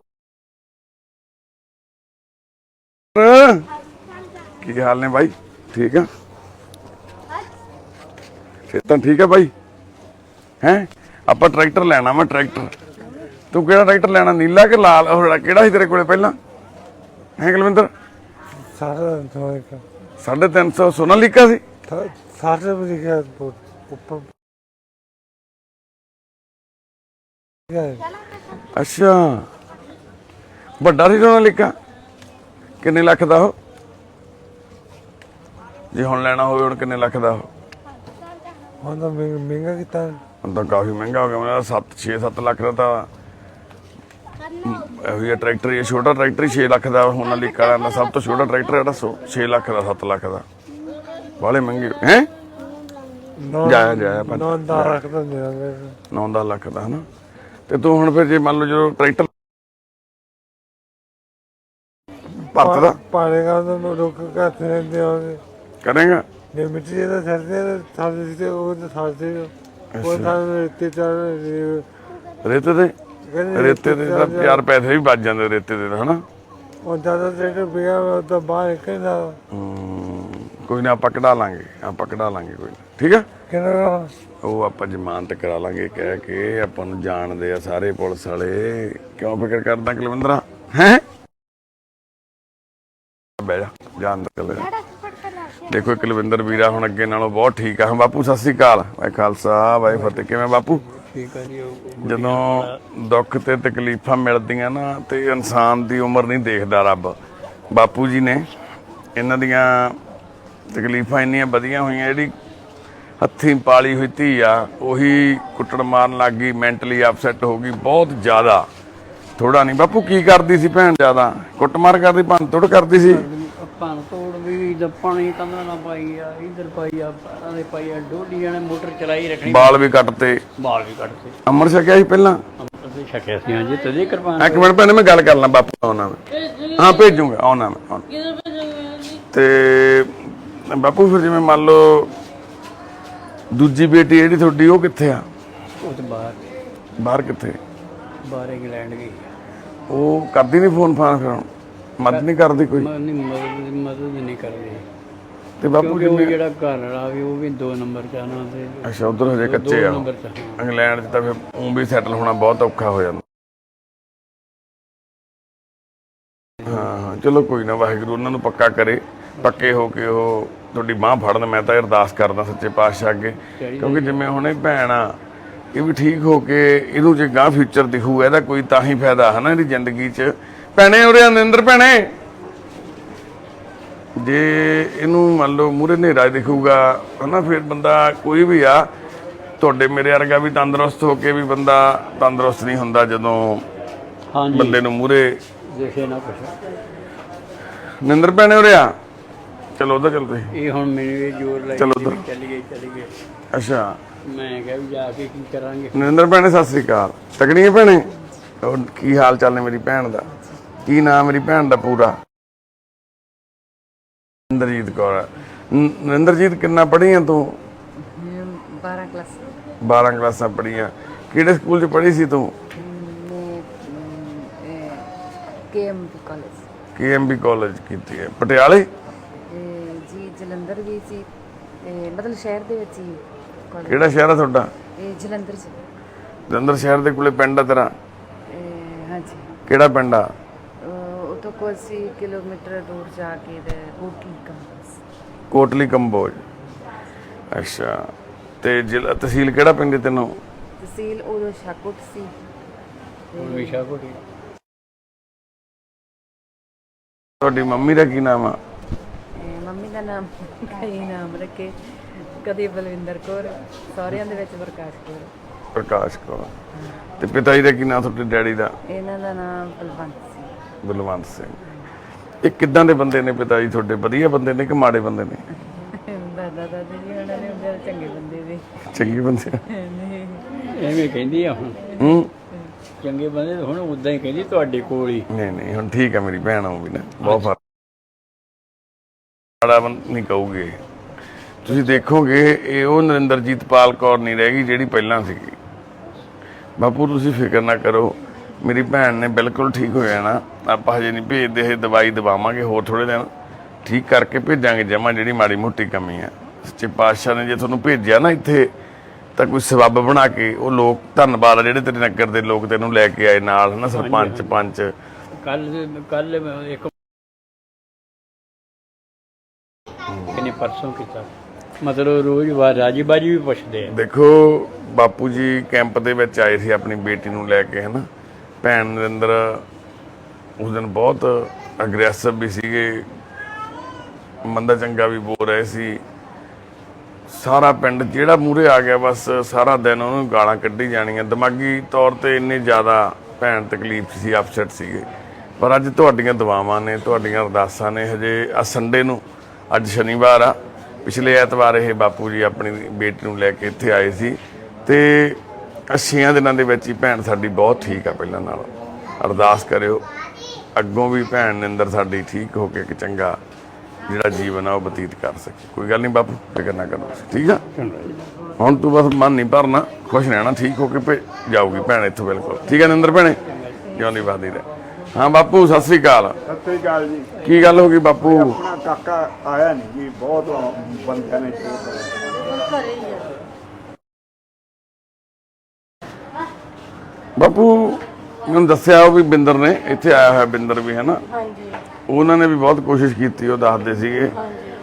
ਕੀ ਹਾਲ ਨੇ ਬਾਈ? ਠੀਕ ਆ? ਤਾਂ ਠੀਕ ਆ ਬਾਈ। ਹੈ ਆਪਾਂ ਟਰੈਕਟਰ ਲੈਣਾ, ਮੈਂ ਟਰੈਕਟਰ। ਤੂੰ ਕਿਹੜਾ ਟਰੈਕਟਰ ਲੈਣਾ, ਨੀਲਾ ਕਿ ਲਾਲ? ਉਹ ਕਿਹੜਾ ਸੀ ਤੇਰੇ ਕੋਲੇ ਪਹਿਲਾਂ? ਹੈ ਕੁਲਵਿੰਦਰ? 350 ਸੋਨਾਲੀਕਾ ਸੀ। ਅੱਛਾ, ਵੱਡਾ ਸੀ ਸੋਨਾਲੀਕਾ? ਕਿੰਨੇ ਲੱਖ ਦਾ ਉਹ? ਜੇ ਹੁਣ ਲੈਣਾ ਹੋਵੇ ਹੁਣ ਕਿੰਨੇ ਲੱਖ ਦਾ ਉਹ? ਹੁਣ ਤਾਂ ਮਹਿੰਗਾ ਕੀਤਾ, ਹੁਣ ਤਾਂ ਕਾਫੀ ਮਹਿੰਗਾ ਹੋ ਗਿਆ। ਮੇਰਾ 6-7 ਲੱਖ ਦਾ ਤਾਂ ਇਹੋ ਜਿਹਾ ਟਰੈਕਟਰ ਹੀ, ਛੋਟਾ ਟਰੈਕਟਰ ਹੀ 6 ਲੱਖ ਦਾ ਸੋਨਾਲੀਕਾ ਦਾ। ਸਭ ਤੋਂ ਛੋਟਾ ਟਰੈਕਟਰ ਜਿਹੜਾ 6 ਲੱਖ ਦਾ, 7 ਲੱਖ ਦਾ, ਬਾਹਲੇ ਮਹਿੰਗੇ ਹੈ। ਜਾਇਆ 9-10 ਲੱਖ ਦਾ ਹਨਾ। ਤੇ ਤੂੰ ਹੁਣ ਫਿਰ ਜੇ ਮੰਨ ਲਓ ਜਦੋਂ ਟਰੈਕਟਰ ਭਰਤਦਾ ਪਾਣੇਗਾ ਤਾਂ ਲੋਕ ਘੱਟ ਰਹਿੰਦੇ ਹੋਗੇ ਕਰੇਗਾ। ਜੇ ਮਿੱਟੀ ਦਾ ਛੱਡਦੇ ਸਾਡੇ ਤੇ ਉਹ ਤਾਂ ਛੱਡਦੇ ਉਹ ਸਾਰੇ ਰੇਤੇ ਚੜ ਰੇਤੇ ਤੇ, ਰੇਤੇ ਦੇ ਤਾਂ 4 ਪੈਸੇ ਵੀ ਬਚ ਜਾਂਦੇ ਰੇਤੇ ਦੇ, ਹਨਾ। ਉਹ ਜ਼ਿਆਦਾ ਟਰੈਕਟਰ ਪਿਆ ਤਾਂ ਬਾਹਰ ਨਿਕਲਦਾ। ਕੋਈ ਨਾ, ਆਪਾਂ ਕਢਾ ਲਾਂਗੇ, ਆਪਾਂ ਕਢਾ ਲਾਂਗੇ, ਕੋਈ ਨਾ, ਠੀਕ ਆ? ਕਿਹੜਾ ਉਹ ਆਪਾਂ ਜ਼ਮਾਨਤ ਕਰਾ ਲਾਂਗੇ, ਕਹਿ ਕੇ ਆਪਾਂ ਨੂੰ ਜਾਣਦੇ ਆ ਸਾਰੇ ਪੁਲਿਸ ਵਾਲੇ। ਕਿਉਂ ਫਿਕਰ ਕਰਦਾ ਕੁਲਵਿੰਦਰਾ? ਹੈ ਬਹਿ ਜਾ, ਜਾਣ ਚੱਲੇ। ਦੇਖੋ ਕੁਲਵਿੰਦਰ ਵੀਰਾ ਹੁਣ ਅੱਗੇ ਨਾਲੋਂ ਬਹੁਤ ਠੀਕ ਆ। ਬਾਪੂ ਸਤਿ ਸ੍ਰੀ ਅਕਾਲ। ਵਾਹਿ ਖਾਲਸਾ ਵਾਹਿ ਫਤਿਹ। ਕਿਵੇਂ ਬਾਪੂ? ਠੀਕ ਆ ਜੀ। ਜਦੋਂ ਦੁੱਖ ਤੇ ਤਕਲੀਫਾਂ ਮਿਲਦੀਆਂ ਨਾ ਤੇ ਇਨਸਾਨ ਦੀ ਉਮਰ ਨਹੀਂ ਦੇਖਦਾ ਰੱਬ। ਬਾਪੂ ਜੀ ਨੇ ਇਹਨਾਂ ਦੀਆਂ ਤਕਲੀਫਾਂ ਇੰਨੀਆਂ ਵਧੀਆਂ ਹੋਈਆਂ, ਜਿਹੜੀ ਹੱਥੀਂ ਪਾਲੀ ਹੋਈ ਧੀ ਆ ਉਹੀ ਕੁੱਟਣ ਮਾਰਨ ਲੱਗ ਗਈ, ਮੈਂਟਲੀ ਅਪਸੈਟ ਹੋ ਗਈ ਬਹੁਤ ਜ਼ਿਆਦਾ। ਥੋੜਾ ਨਹੀਂ ਬਾਪੂ, ਕੀ ਕਰਦੀ ਸੀ ਭੈਣ? ਜ਼ਿਆਦਾ ਕੁੱਟਮਾਰ ਕਰਦੀ, ਭੰਨ ਤੋੜ ਕਰਦੀ ਸੀ? ਭੰਨ ਤੋੜ ਵੀ ਪਾਣੀ ਕੰਧਾਂ ਨਾਲ ਪਾਈ ਆ, ਇੱਧਰ ਪਾਈ ਆ, ਪੈਰਾਂ ਦੇ ਪਾਈ ਆ, ਡੋਡੀਆਂ ਨੇ ਮੋਟਰ ਚਲਾਈ ਰੱਖਣੀ, ਬਾਲ ਵੀ ਕੱਟਤੇ, ਬਾਲ ਵੀ ਕੱਟਦੇ। ਅਮਰ ਛਕਿਆ ਸੀ ਪਹਿਲਾਂ? ਅੰਮ੍ਰਿਤ ਤੇ ਛਕਿਆ ਸੀ ਜੀ, ਤਦੇ ਕਿਰਪਾਨ। ਇੱਕ ਮਿੰਟ ਭੈਣੇ, ਮੈਂ ਗੱਲ ਕਰ ਲਾਂ ਬਾਪੂ ਆਉਣਾ ਮੈਂ। ਹਾਂ ਭੇਜੂਗਾ, ਆਉਣਾ ਮੈਂ। ਤੇ ਬਾਪੂ ਫਿਰ ਜਿਵੇਂ ਮੰਨ ਲਓ ਦੂਜੀ ਬੇਟੀ ਜਿਹੜੀ ਤੁਹਾਡੀ, ਉਹ ਕਿੱਥੇ ਆ? ਉਹ ਤੇ ਬਾਹਰ। ਬਾਹਰ ਕਿੱਥੇ? ਬਾਹਰ ਇੰਗਲੈਂਡ ਗਈ। ਉਹ ਕਰਦੀ ਨਹੀਂ ਫੋਨ ਫਾਨ? ਫਿਰ ਮਦਦ ਨਹੀਂ ਕਰਦੀ ਕੋਈ? ਮਦਦ ਨਹੀਂ ਕਰਦੀ। ਤੇ ਬਾਪੂ ਕਿਉਂਕਿ ਉਹ ਜਿਹੜਾ ਘਰ ਵਾਲਾ ਵੀ ਉਹ ਵੀ 2 ਨੰਬਰ ਚ ਆਣਾ ਤੇ। ਅੱਛਾ, ਉਧਰ ਹਜੇ ਕੱਚੇ ਆ। ਇੰਗਲੈਂਡ 'ਚ ਤਾਂ ਫਿਰ ਉਹ ਵੀ ਸੈਟਲ ਹੋਣਾ ਬਹੁਤ ਔਖਾ ਹੋ ਜਾਂਦਾ। ਹਾਂ ਚਲੋ ਕੋਈ ਨਾ, ਵਾਹਿਗੁਰੂ ਉਹਨਾਂ ਨੂੰ ਪੱਕਾ ਕਰੇ, ਪੱਕੇ ਹੋ ਕੇ ਉਹ ਤੁਹਾਡੀ ਬਾਂਹ ਫੜਨ। ਮੈਂ ਤਾਂ ਅਰਦਾਸ ਕਰਦਾ ਸੱਚੇ ਪਾਤਸ਼ਾਹ ਅੱਗੇ, ਕਿਉਂਕਿ ਜਿਵੇਂ ਹੁਣ ਇਹ ਭੈਣ ਆ, ਇਹ ਵੀ ਠੀਕ ਹੋ ਕੇ ਇਹਨੂੰ ਜੇ ਗਾਂ ਫਿਊਚਰ ਦਿਖੂ ਇਹਦਾ ਕੋਈ ਤਾਂ ਹੀ ਫਾਇਦਾ ਹੈ ਨਾ ਇਹਦੀ ਜ਼ਿੰਦਗੀ 'ਚ। ਭੈਣੇ ਉਰੇ ਅਨਿੰਦਰ ਭੈਣੇ, ਜੇ ਇਹਨੂੰ ਮੰਨ ਲਓ ਮੂਹਰੇ ਹਨੇਰਾ ਦਿਖੂਗਾ ਹਨਾ, ਫਿਰ ਬੰਦਾ ਕੋਈ ਵੀ ਆ ਤੁਹਾਡੇ ਮੇਰੇ ਵਰਗਾ ਵੀ ਤੰਦਰੁਸਤ ਹੋ ਕੇ ਵੀ ਬੰਦਾ ਤੰਦਰੁਸਤ ਨਹੀਂ ਹੁੰਦਾ ਜਦੋਂ ਬੰਦੇ ਨੂੰ ਮੂਹਰੇ ਦੇਖੇ ਨਾ ਕੁਛ। ਨਿੰਦਰ ਭੈਣੇ ਉਰੇ ਆ, ਚਲੋ ਉਧਰ ਚੱਲ ਤੁਸੀਂ। ਇਹ ਹੁਣ ਮੈਨੂੰ ਵੀ ਜ਼ੋਰ ਲਾਈ ਚਲੋ ਉੱਧਰ। ਚਲੀ ਗਈ। ਅੱਛਾ, ਮੈਂ ਕਿਹਾ ਵੀ ਜਾ ਕੇ ਕੀ ਕਰਾਂਗੇ। ਨਿੰਦਰ ਭੈਣੇ ਸਤਿ ਸ੍ਰੀ ਅਕਾਲ। ਤਕੜੀ ਹੈ ਭੈਣੇ? ਹੋਰ ਕੀ ਹਾਲ ਚਾਲ ਨੇ ਮੇਰੀ ਭੈਣ ਦਾ? ਕੀ ਨਾਮ ਮੇਰੀ ਭੈਣ ਦਾ ਪੂਰਾ? ਨਰਿੰਦਰਜੀਤ ਕੌਰ। ਨਰਿੰਦਰਜੀਤ ਕਿੰਨਾ ਪੜ੍ਹੀ ਆ ਤੂੰ? 12 ਕਲਾਸ। 12 ਕਲਾਸਾਂ ਪੜ੍ਹੀਆਂ। ਕਿਹੜੇ ਸਕੂਲ 'ਚ ਪੜ੍ਹੀ ਸੀ ਤੂੰ? KMB college. KMB ਕਾਲਜ ਕੀਤੀ ਹੈ ਪਟਿਆਲੇ? ਜੀ ਜਲੰਧਰ ਵੀ ਸੀ, ਮਤਲਬ ਸ਼ਹਿਰ ਦੇ ਵਿੱਚ ਹੀ ਕਾਲਜ। ਕਿਹੜਾ ਸ਼ਹਿਰ ਆ ਤੁਹਾਡਾ? ਇਹ ਜਲੰਧਰ ਚ। ਜਲੰਧਰ ਸ਼ਹਿਰ ਦੇ ਕੋਲੇ ਪਿੰਡ ਆ ਤੇਰਾ? ਹਾਂਜੀ। ਕਿਹੜਾ ਪਿੰਡ ਆ? ਉਹ ਤੋਂ ਕੁਝ ਕਿਲੋਮੀਟਰ ਦੂਰ ਜਾ ਕੇ ਕੋਟਲੀ ਕੰਬੋਜ। ਕੋਟਲੀ ਕੰਬੋਜ। ਅੱਛਾ, ਤੇ ਜ਼ਿਲ੍ਹਾ ਤਹਿਸੀਲ ਕਿਹੜਾ ਪੈਂਦੀ ਤੈਨੂੰ? ਤਹਿਸੀਲ ਉਦੋਂ ਸ਼ਾਕੁਟ ਸੀ। ਹਮੇਸ਼ਾ ਕੋਟੀ ਤੁਹਾਡੀ ਮੰਮੀ ਦਾ ਕੀ ਨਾਮ ਆ? ਮੰਮੀ ਦਾ ਨਾਮ ਕਈ ਨਾਮ ਰੱਖੇ, ਕਦੇ ਬਲਵਿੰਦਰ ਕੌਰ, ਸਹੁਰਿਆਂ ਦੇ ਵਿੱਚ ਪ੍ਰਕਾਸ਼ ਕੌਰ। ਪ੍ਰਕਾਸ਼ ਕੌਰ। ਤੇ ਪਿਤਾ ਜੀ ਦਾ ਕੀ ਨਾਮ ਤੁਹਾਡੇ ਡੈਡੀ ਦਾ? ਇਹਨਾਂ ਦਾ ਨਾਮ ਬਲਵੰਤ ਸੀ। ਬਲਵੰਤ ਸਿੰਘ। ਇਹ ਕਿੱਦਾਂ ਦੇ ਬੰਦੇ ਨੇ ਪਿਤਾ ਜੀ ਤੁਹਾਡੇ? ਵਧੀਆ ਬੰਦੇ ਨੇ ਕਿ ਮਾੜੇ ਬੰਦੇ ਨੇ? ਦਾਦਾ ਦਾਦੀ ਜੀ ਉਹਨਾਂ ਨੇ ਹੁੰਦੇ ਚੰਗੇ ਬੰਦੇ ਦੇ। ਚੰਗੇ ਬੰਦੇ ਆ। ਐਵੇਂ ਕਹਿੰਦੀ ਆ ਹੁਣ, ਹੂੰ। ਚੰਗੇ ਬੰਦੇ ਤਾਂ ਹੁਣ ਉਦਾਂ ਹੀ ਕਹਿੰਦੀ ਤੁਹਾਡੇ ਕੋਲ ਹੀ। ਨਹੀਂ ਹੁਣ ਠੀਕ ਆ, ਮੇਰੀ ਭੈਣ ਆਉ ਵੀ ਨਾ ਬਹੁਤ ਫਰਕ ਨਹੀਂ ਕਹੂਗੇ। ਤੁਸੀਂ ਦੇਖੋਗੇ ਇਹ ਉਹ ਨਰਿੰਦਰਜੀਤ ਪਾਲ ਕੌਰ ਨਹੀਂ ਰਹਿ ਗਈ ਜਿਹੜੀ ਪਹਿਲਾਂ ਸੀਗੀ। ਬਾਪੂ ਤੁਸੀਂ ਫਿਕਰ ਨਾ ਕਰੋ, ਮੇਰੀ ਭੈਣ ਨੇ ਬਿਲਕੁਲ ਠੀਕ ਹੋ ਜਾਣਾ। ਆਪਾਂ ਹਜੇ ਨਹੀਂ ਭੇਜਦੇ, ਇਹ ਦਵਾਈ ਦਵਾਵਾਂਗੇ, ਹੋਰ ਥੋੜੇ ਦਿਨ ਠੀਕ ਕਰਕੇ ਭੇਜਾਂਗੇ ਜਮਾਂ ਜਿਹੜੀ ਮਾੜੀ ਮੋਟੀ ਕਮੀ ਆ। ਸੱਚੇ ਪਾਤਸ਼ਾਹ ਨੇ ਜੇ ਤੁਹਾਨੂੰ ਭੇਜਿਆ ਨਾ ਇੱਥੇ ਤਾਂ ਕੋਈ ਸਬੱਬ ਬਣਾ ਕੇ, ਉਹ ਲੋਕ ਧੰਨਵਾਦ ਆ ਜਿਹੜੇ ਤੇਰੇ ਨਗਰ ਦੇ ਲੋਕ ਤੈਨੂੰ ਲੈ ਕੇ ਆਏ ਨਾਲ, ਹਨਾ, ਸਰਪੰਚ ਪੰਚ। ਕੱਲ ਇੱਕ ਕਿਨੇ ਪਰਸੋਂ ਕੀਤਾ, ਮਤਲਬ ਰੋਜ਼ ਰਾਜੀ ਬਾਜੀ ਵੀ ਪੁੱਛਦੇ ਆ। ਦੇਖੋ ਬਾਪੂ ਜੀ ਕੈਂਪ ਦੇ ਵਿੱਚ ਆਏ ਸੀ ਆਪਣੀ ਬੇਟੀ ਨੂੰ ਲੈ ਕੇ, ਹਨਾ। ਭੈਣ ਨਰਿੰਦਰ ਉਸ ਦਿਨ ਬਹੁਤ ਅਗਰੈਸਿਵ ਵੀ ਸੀਗੇ, ਮੰਦਾ ਚੰਗਾ ਵੀ ਬੋਲ ਰਹੇ ਸੀ। ਸਾਰਾ ਪਿੰਡ ਜਿਹੜਾ ਮੂਹਰੇ ਆ ਗਿਆ ਬਸ ਸਾਰਾ ਦਿਨ ਉਹਨੂੰ ਗਾਲਾਂ ਕੱਢੀ ਜਾਣੀਆਂ। ਦਿਮਾਗੀ ਤੌਰ ਤੇ ਇੰਨੇ ਜ਼ਿਆਦਾ ਭੈਣ ਤਕਲੀਫ ਸੀ, ਅਪਸੈਟ ਸੀਗੇ। ਪਰ ਅੱਜ ਤੁਹਾਡੀਆਂ ਦੁਆਵਾਂ ਨੇ, ਤੁਹਾਡੀਆਂ ਅਰਦਾਸਾਂ ਨੇ, ਹਜੇ ਆ ਸੰਡੇ ਨੂੰ, ਅੱਜ ਸ਼ਨੀਵਾਰ ਆ, ਪਿਛਲੇ ਐਤਵਾਰ ਇਹ ਬਾਪੂ ਜੀ ਆਪਣੀ ਬੇਟੀ ਨੂੰ ਲੈ ਕੇ ਇੱਥੇ ਆਏ ਸੀ ਤੇ 6 ਦਿਨਾਂ ਦੇ ਵਿੱਚ ਹੀ ਭੈਣ ਸਾਡੀ ਬਹੁਤ ਠੀਕ ਆ ਪਹਿਲਾਂ ਨਾਲੋਂ। ਅਰਦਾਸ ਕਰਿਓ ਅੱਗੋਂ ਵੀ ਭੈਣ ਨਰਿੰਦਰ ਸਾਡੀ ਠੀਕ ਹੋ ਕੇ ਇੱਕ ਚੰਗਾ ਜਿਹੜਾ ਜੀਵਨ ਆ ਉਹ ਬਤੀਤ ਕਰ ਸਕੇ। ਕੋਈ ਗੱਲ ਨਹੀਂ ਬਾਪੂ, ਫਿਕਰ ਨਾ ਕਰੋ, ਠੀਕ ਆ। ਹੁਣ ਤੂੰ ਬਸ ਮਨ ਨਹੀਂ ਭਰਨਾ, ਖੁਸ਼ ਰਹਿਣਾ, ਠੀਕ ਹੋ ਕੇ ਜਾਊਗੀ ਭੈਣ ਇੱਥੋਂ ਬਿਲਕੁਲ, ਠੀਕ ਆ ਨਰਿੰਦਰ ਭੈਣੇ, ਜਿਉਂਦੀ ਵੱਧਦੀ ਰਹੇ। ਹਾਂ ਬਾਪੂ ਸਤਿ ਸ੍ਰੀ ਅਕਾਲ। ਸਤਿ ਸ੍ਰੀ ਅਕਾਲ ਜੀ। ਕੀ ਗੱਲ ਹੋ ਗਈ ਬਾਪੂ? ਆਪਣਾ ਕਾਕਾ ਆਇਆ ਨਹੀਂ ਜੀ, ਬਹੁਤ ਬੰਦਿਆਂ ਨੇ ਬਾਪੂ ਮੈਨੂੰ ਦੱਸਿਆ ਉਹ ਵੀ ਬਿੰਦਰ ਨੇ ਇੱਥੇ ਆਇਆ ਹੋਇਆ, ਬਿੰਦਰ ਵੀ ਹੈ ਨਾ, ਉਹਨਾਂ ਨੇ ਵੀ ਬਹੁਤ ਕੋਸ਼ਿਸ਼ ਕੀਤੀ, ਉਹ ਦੱਸਦੇ ਸੀਗੇ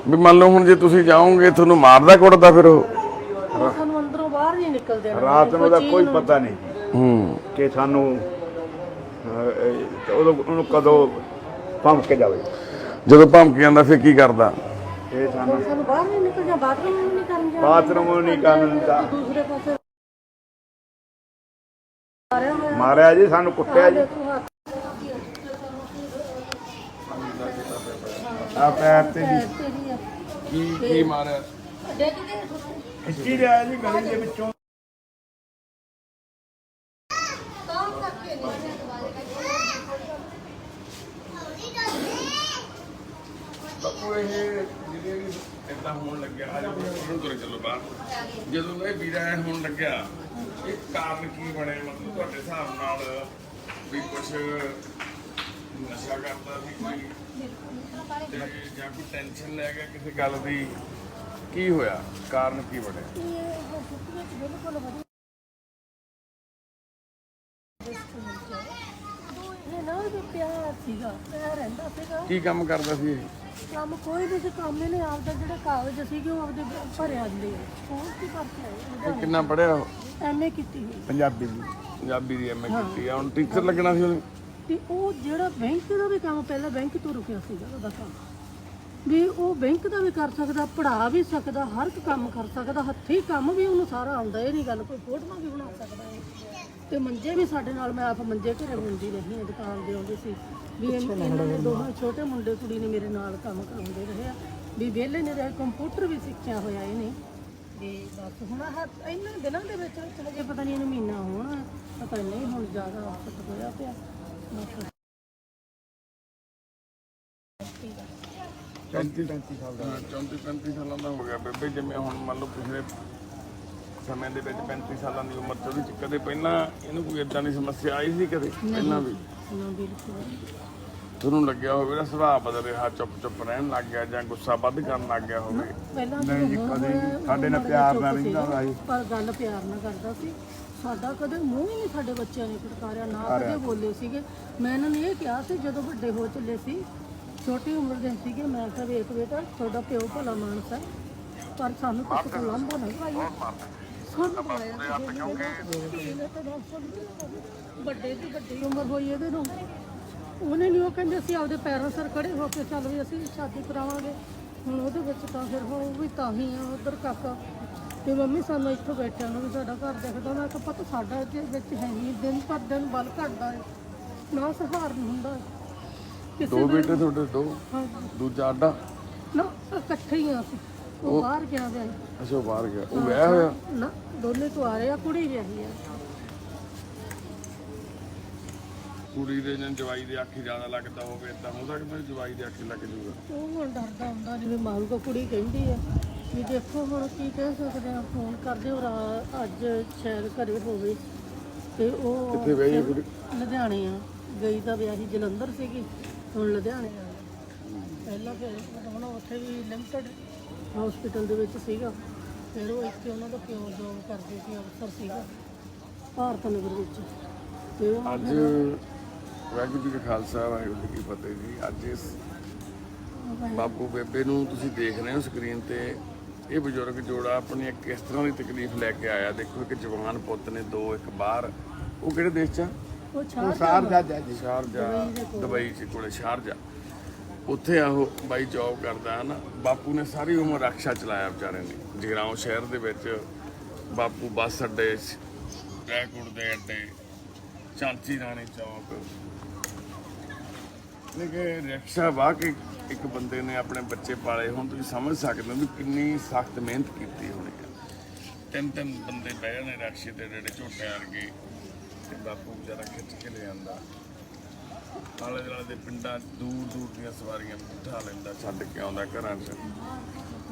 ਵੀ ਮੰਨ ਲਓ ਹੁਣ ਜੇ ਤੁਸੀਂ ਜਾਓਗੇ ਤੁਹਾਨੂੰ ਮਾਰਦਾ ਕੁੱਟਦਾ ਫਿਰ ਉਹ? ਸਾਨੂੰ ਅੰਦਰੋਂ ਬਾਹਰ ਨਹੀਂ ਨਿਕਲ ਦੇਣਾ। ਰਾਤ ਨੂੰ ਦਾ ਕੋਈ ਪਤਾ ਨਹੀਂ ਕਿ ਸਾਨੂੰ ਉਹਨੂੰ ਕਦੋਂ ਭੰਕ ਕੇ ਜਾਵੇ। ਜਦੋਂ ਭੰਕ ਜਾਂਦਾ ਫਿਰ ਕੀ ਕਰਦਾ? ਇਹ ਸਾਨੂੰ ਬਾਹਰ ਨਹੀਂ ਨਿਕਲ ਜਾ, ਬਾਥਰੂਮ ਨਹੀਂ ਕਰਨ ਜਾ, ਬਾਥਰੂਮ ਨਹੀਂ ਕਰਨ ਦਿੰਦਾ। ਦੂਸਰੇ ਪਾਸੇ ਮਾਰਿਆ ਜੀ, ਸਾਨੂੰ ਕੁੱਟਿਆ ਜੀ। ਆ ਪੈਰ ਤੇ ਜੀ ਕੀ ਮਾਰਿਆ? ਖਿੱਚੀ ਲਿਆ ਜੀ ਗਲੀ ਦੇ ਵਿੱਚੋਂ। ਬਾਪੂ ਇਹ ਜਿਹੜੇ ਵੀ ਏਦਾਂ ਹੋਣ ਲੱਗਿਆ, ਅੱਜ ਉਹਨੂੰ ਤੁਰੇ ਚੱਲੋ ਬਾਹਰ, ਜਦੋਂ ਇਹ ਵੀਰਾ ਹੋਣ ਲੱਗਿਆ ਇਹ ਕਾਰਨ ਕੀ ਬਣਿਆ? ਮਤਲਬ ਤੁਹਾਡੇ ਹਿਸਾਬ ਨਾਲ ਵੀ ਕੁਛ ਨਸ਼ਾ ਕਰਦਾ ਸੀ ਕੋਈ, ਤੇ ਜਾਂ ਕੋਈ ਟੈਨਸ਼ਨ ਲੈ ਗਿਆ ਕਿਸੇ ਗੱਲ ਦੀ? ਕੀ ਹੋਇਆ, ਕਾਰਨ ਕੀ ਬਣਿਆ? ਕੀ ਕੰਮ ਕਰਦਾ ਸੀ ਇਹ? ਕੰਮ ਕੋਈ ਵੀ ਕੰਮ ਇਹਨੇ ਆਪਦਾ ਜਿਹੜਾ ਕਾਗਜ਼ ਸੀਗੇ ਉਹ ਆਪਦੇ ਭਰੇ ਆਂਦੇ ਆ। ਸਕੂਲ ਕੀ ਕਰਕੇ ਇਹ ਕਿੰਨਾ ਪੜਿਆ ਉਹ? ਐਮਏ ਕੀਤੀ ਹੋਈ ਪੰਜਾਬੀ ਦੀ। ਪੰਜਾਬੀ ਦੀ ਐਮਏ ਕੀਤੀ ਆ, ਹੁਣ ਟੀਚਰ ਲੱਗਣਾ ਸੀ ਉਹਨੇ। ਤੇ ਉਹ ਜਿਹੜਾ ਬੈਂਕ ਦਾ ਵੀ ਕੰਮ ਪਹਿਲਾਂ ਬੈਂਕ ਤੋਂ ਰੁਕਿਆ ਸੀਗਾ ਉਹਦਾ ਕੰਮ, ਵੀ ਉਹ ਬੈਂਕ ਦਾ ਵੀ ਕਰ ਸਕਦਾ, ਪੜ੍ਹਾ ਵੀ ਸਕਦਾ, ਹਰ ਇੱਕ ਕੰਮ ਕਰ ਸਕਦਾ, ਹੱਥੀਂ ਕੰਮ ਵੀ ਉਹਨੂੰ ਸਾਰਾ ਆਉਂਦਾ। ਇਹ ਨਹੀਂ ਗੱਲ ਕੋਈ ਫੋਟੋਆਂ ਵੀ ਬਣਾ ਸਕਦਾ ਹੈ। ਤੇ ਮੰਜੇ ਵੀ ਸਾਡੇ ਨਾਲ, ਮੈਂ ਆਪ ਮੰਜੇ ਘਰੇ ਬੁਣਦੀ ਰਹੀ ਹਾਂ, ਦੁਕਾਨ ਦੇ ਆਉਂਦੇ ਸੀ ਵੀ ਇਹਨਾਂ ਨੇ ਦੋਹਾਂ ਛੋਟੇ ਮੁੰਡੇ ਕੁੜੀ ਨੇ ਮੇਰੇ ਨਾਲ ਕੰਮ ਕਰਾਉਂਦੇ ਰਹੇ ਆ, ਵੀ ਵਿਹਲੇ ਨੇ ਰਹੇ। ਕੰਪਿਊਟਰ ਵੀ ਸਿੱਖਿਆ ਹੋਇਆ ਇਹਨੇ। ਵੀ ਬਸ ਹੁਣ ਇਹਨਾਂ ਦਿਨਾਂ ਦੇ ਵਿੱਚ ਹਜੇ ਪਤਾ ਨਹੀਂ ਇਹਨੂੰ ਮਹੀਨਾ ਹੋਣਾ, ਪਤਾ ਨਹੀਂ ਹੁਣ ਜ਼ਿਆਦਾ ਅਫਸਰ ਹੋਇਆ ਪਿਆ। 34-35 ਸਾਲ ਦਾ। 34-35 ਸਾਲਾਂ ਦਾ ਹੋ ਗਿਆ ਬੇਬੇ। ਜਿਵੇਂ ਹੁਣ ਮੰਨ ਲਓ ਪਿਛਲੇ ਸਮੇਂ ਦੇ ਵਿੱਚ 35 ਸਾਲਾਂ ਦੀ ਉਮਰ 'ਚ ਉਹਦੇ 'ਚ ਕਦੇ ਪਹਿਲਾਂ ਇਹਨੂੰ ਕੋਈ ਏਦਾਂ ਦੀ ਸਮੱਸਿਆ ਆਈ ਸੀ ਕਦੇ ਪਹਿਲਾਂ ਵੀ? ਤੁਹਾਨੂੰ ਲੱਗਿਆ ਹੋਵੇ ਨਾ ਸੁਭਾਅ ਬਦਲ ਰਿਹਾ, ਚੁੱਪ ਰਹਿਣ ਲੱਗ ਗਿਆ ਜਾਂ ਗੁੱਸਾ ਵੱਧ ਕਰਨ ਲੱਗ ਗਿਆ ਹੋਵੇ? ਨਹੀਂ ਜੀ, ਕਦੇ ਸਾਡੇ ਨਾਲ ਪਿਆਰ ਨਾਲ ਰਹਿੰਦਾ ਸੀ, ਪਰ ਗੱਲ ਪਿਆਰ ਨਾਲ ਕਰਦਾ ਸੀ। ਸਾਡਾ ਕਦੇ ਮੂੰਹ ਹੀ ਨਹੀਂ ਸਾਡੇ ਬੱਚਿਆਂ ਨੇ ਫਟਕਾਰਿਆ, ਨਾ ਕਦੇ ਬੋਲੇ ਸੀਗੇ। ਮੈਂ ਇਹਨਾਂ ਨੂੰ ਇਹ ਕਿਹਾ ਸੀ ਜਦੋਂ ਵੱਡੇ ਹੋ ਚੱਲੇ ਸੀ, ਛੋਟੀ ਉਮਰ ਦੇ ਸੀਗੇ, ਮੈਂ ਕਿਹਾ ਵੇਖ ਬੇਟਾ ਤੁਹਾਡਾ ਪਿਓ ਭਲਾ ਮਾਨਸ ਹੈ, ਪਰ ਸਾਨੂੰ ਕਿਸੇ ਤੋਂ ਲਾਂਭਾ ਨਹੀਂ ਪਾਇਆ ਸਾਨੂੰ ਪਾਇਆ ਵੱਡੇ ਦੀ ਵੱਡੀ ਉਮਰ ਹੋਈ ਇਹਦੇ ਨੂੰ ਉਹਨੇ ਨਹੀਂ ਉਹ ਕਹਿੰਦੇ ਅਸੀਂ ਆਪਦੇ ਪੈਰਾਂ ਸਿਰ ਖੜੇ ਹੋ ਕੇ ਚੱਲ ਵੀ ਅਸੀਂ ਸ਼ਾਦੀ ਕਰਾਵਾਂਗੇ ਹੁਣ ਉਹਦੇ ਵਿੱਚ ਤਾਂ ਫਿਰ ਹੁਣ ਉਹ ਵੀ ਤਾਂ ਹੀ ਆ ਉਧਰ ਕਾਕਾ ਤੇ ਮੰਮੀ ਸਾਨੂੰ ਇੱਥੋਂ ਬੈਠਿਆਂ ਨੂੰ ਵੀ ਸਾਡਾ ਘਰ ਦਿਖਦਾ ਮੈਂ ਕਿਹਾ ਪਤਾ ਸਾਡਾ ਇਹਦੇ ਵਿੱਚ ਹੈ ਨਹੀਂ ਦਿਨ ਪਰ ਦਿਨ ਬਲ ਘਟਦਾ ਹੈ ਨਾ ਸਹਾਰ ਨਹੀਂ ਹੁੰਦਾ ਕਿਸੇ ਦੋ ਦਾ ਬੇਟੇ ਤੁਹਾਡੇ ਦੋ ਹਾਂ ਦੂਜਾ ਆਡਾ ਨਾ ਇਕੱਠੇ ਹੀ ਆ ਅਸੀਂ ਉਹ ਬਾਹਰ ਗਿਆ ਵਿਆਹ ਅੱਛਾ ਉਹ ਬਾਹਰ ਗਿਆ ਉਹ ਵਿਆਹ ਹੋਇਆ ਨਾ ਦੋਨੇ ਤੋਂ ਆ ਰਹੇ ਆ ਕੁੜੀ ਵਿਆਹੀ ਆ ਕੁੜੀ ਦੇ ਜਾਂ ਜਵਾਈ ਦੇ ਅੱਖੀ ਜ਼ਿਆਦਾ ਲੱਗਦਾ ਹੋਵੇ ਇਦਾਂ ਹੋ ਸਕਦਾ ਵੀ ਜਵਾਈ ਦੇ ਅੱਖੀ ਲੱਗ ਜੂਗਾ ਉਹ ਹੁਣ ਡਰਦਾ ਹੁੰਦਾ ਜਿਵੇਂ ਮਾਰੂ ਕੋ ਕੁੜੀ ਕਹਿੰਦੀ ਆ ਵੀ ਦੇਖੋ ਹੁਣ ਕੀ ਕਹਿ ਸਕਦੇ ਆ ਫੋਨ ਕਰਦੇ ਹੋ ਅੱਜ ਸ਼ਾਇਦ ਘਰੇ ਹੋਵੇ ਤੇ ਉਹ ਕਿੱਥੇ ਵਿਆਹੀ ਹੈ ਕੁੜੀ ਲੁਧਿਆਣੇ ਆ ਗਈ ਤਾਂ ਵਿਆਹੀ ਜਲੰਧਰ ਸੀਗੀ ਹੁਣ ਲੁਧਿਆਣੇ ਆ ਪਹਿਲਾਂ ਫਿਰ ਹੁਣ ਉੱਥੇ ਵੀ ਲਿਮਟਡ ਹਸਪੀਟਲ ਦੇ ਵਿੱਚ ਸੀਗਾ ਫਿਰ ਉਹ ਇੱਥੇ ਉਹਨਾਂ ਦਾ ਪਿਓ ਜੋਬ ਕਰਦੇ ਸੀ ਅਫਸਰ ਸੀਗਾ ਭਾਰਤ ਨਗਰ ਵਿੱਚ ਤੇ ਉਹ ਅੱਜ ਵਾਹਿਗੁਰੂ ਜੀ ਕਾ ਖਾਲਸਾ ਵਾਹਿਗੁਰੂ ਜੀ ਕੀ ਫਤਿਹ ਜੀ ਅੱਜ ਇਸ ਬਾਪੂ ਬੇਬੇ ਨੂੰ ਤੁਸੀਂ ਦੇਖ ਰਹੇ ਹੋ ਸਕਰੀਨ ਤੇ ਇਹ ਬਜ਼ੁਰਗ ਜੋੜਾ ਆਪਣੀ ਇੱਕ ਕਿਸ ਤਰ੍ਹਾਂ ਦੀ ਤਕਲੀਫ ਲੈ ਕੇ ਆਇਆ ਦੇਖੋ ਇੱਕ ਜਵਾਨ ਪੁੱਤ ਨੇ ਦੋ ਇੱਕ ਬਾਹਰ ਉਹ ਕਿਹੜੇ ਦੇਸ਼ 'ਚ ਆ? ਉਹ ਸ਼ਾਰਜਾ ਸ਼ਾਰਜਾ ਦੁਬਈ 'ਚ ਕੋਲੇ ਸ਼ਾਰਜਾ ਉੱਥੇ ਆਹੋ ਬਾਈ ਜੌਬ ਕਰਦਾ ਹੈ ਨਾ ਬਾਪੂ ਨੇ ਸਾਰੀ ਉਮਰ ਰਕਸ਼ਾ ਚਲਾਇਆ ਵਿਚਾਰੇ ਨੇ ਜਗਰਾਉਂ ਸ਼ਹਿਰ ਦੇ ਵਿੱਚ ਬਾਪੂ ਬੱਸ ਅੱਡੇ ਰੈਕੋਰਡ ਦੇ ਅੱਡੇ ਚਾਂਚੀ ਰਾਣੀ ਚੌਕ ਲੇਕਿਨ ਰਕਸ਼ਾ ਵਾਹ ਕੇ ਇੱਕ ਬੰਦੇ ਨੇ ਆਪਣੇ ਬੱਚੇ ਪਾਲੇ ਹੁਣ ਤੁਸੀਂ ਸਮਝ ਸਕਦੇ ਹੋ ਵੀ ਕਿੰਨੀ ਸਖਤ ਮਿਹਨਤ ਕੀਤੀ ਹੋਣੀ ਹੈ ਤਿੰਨ ਬੰਦੇ ਬਹਿ ਜਾਣੇ ਰਕਸ਼ੇ ਤੇ ਜਿਹੜੇ ਝੋਟੇ ਵਰਗੇ ਤੇ ਬਾਪੂ ਵਿਚਾਰਾ ਖਿੱਚ ਕੇ ਲੈ ਜਾਂਦਾ ਆਲੇ ਦੁਆਲੇ ਦੇ ਪਿੰਡਾਂ ਦੂਰ ਦੀਆਂ ਸਵਾਰੀਆਂ ਬਿਠਾ ਲੈਂਦਾ ਛੱਡ ਕੇ ਆਉਂਦਾ ਘਰਾਂ 'ਚ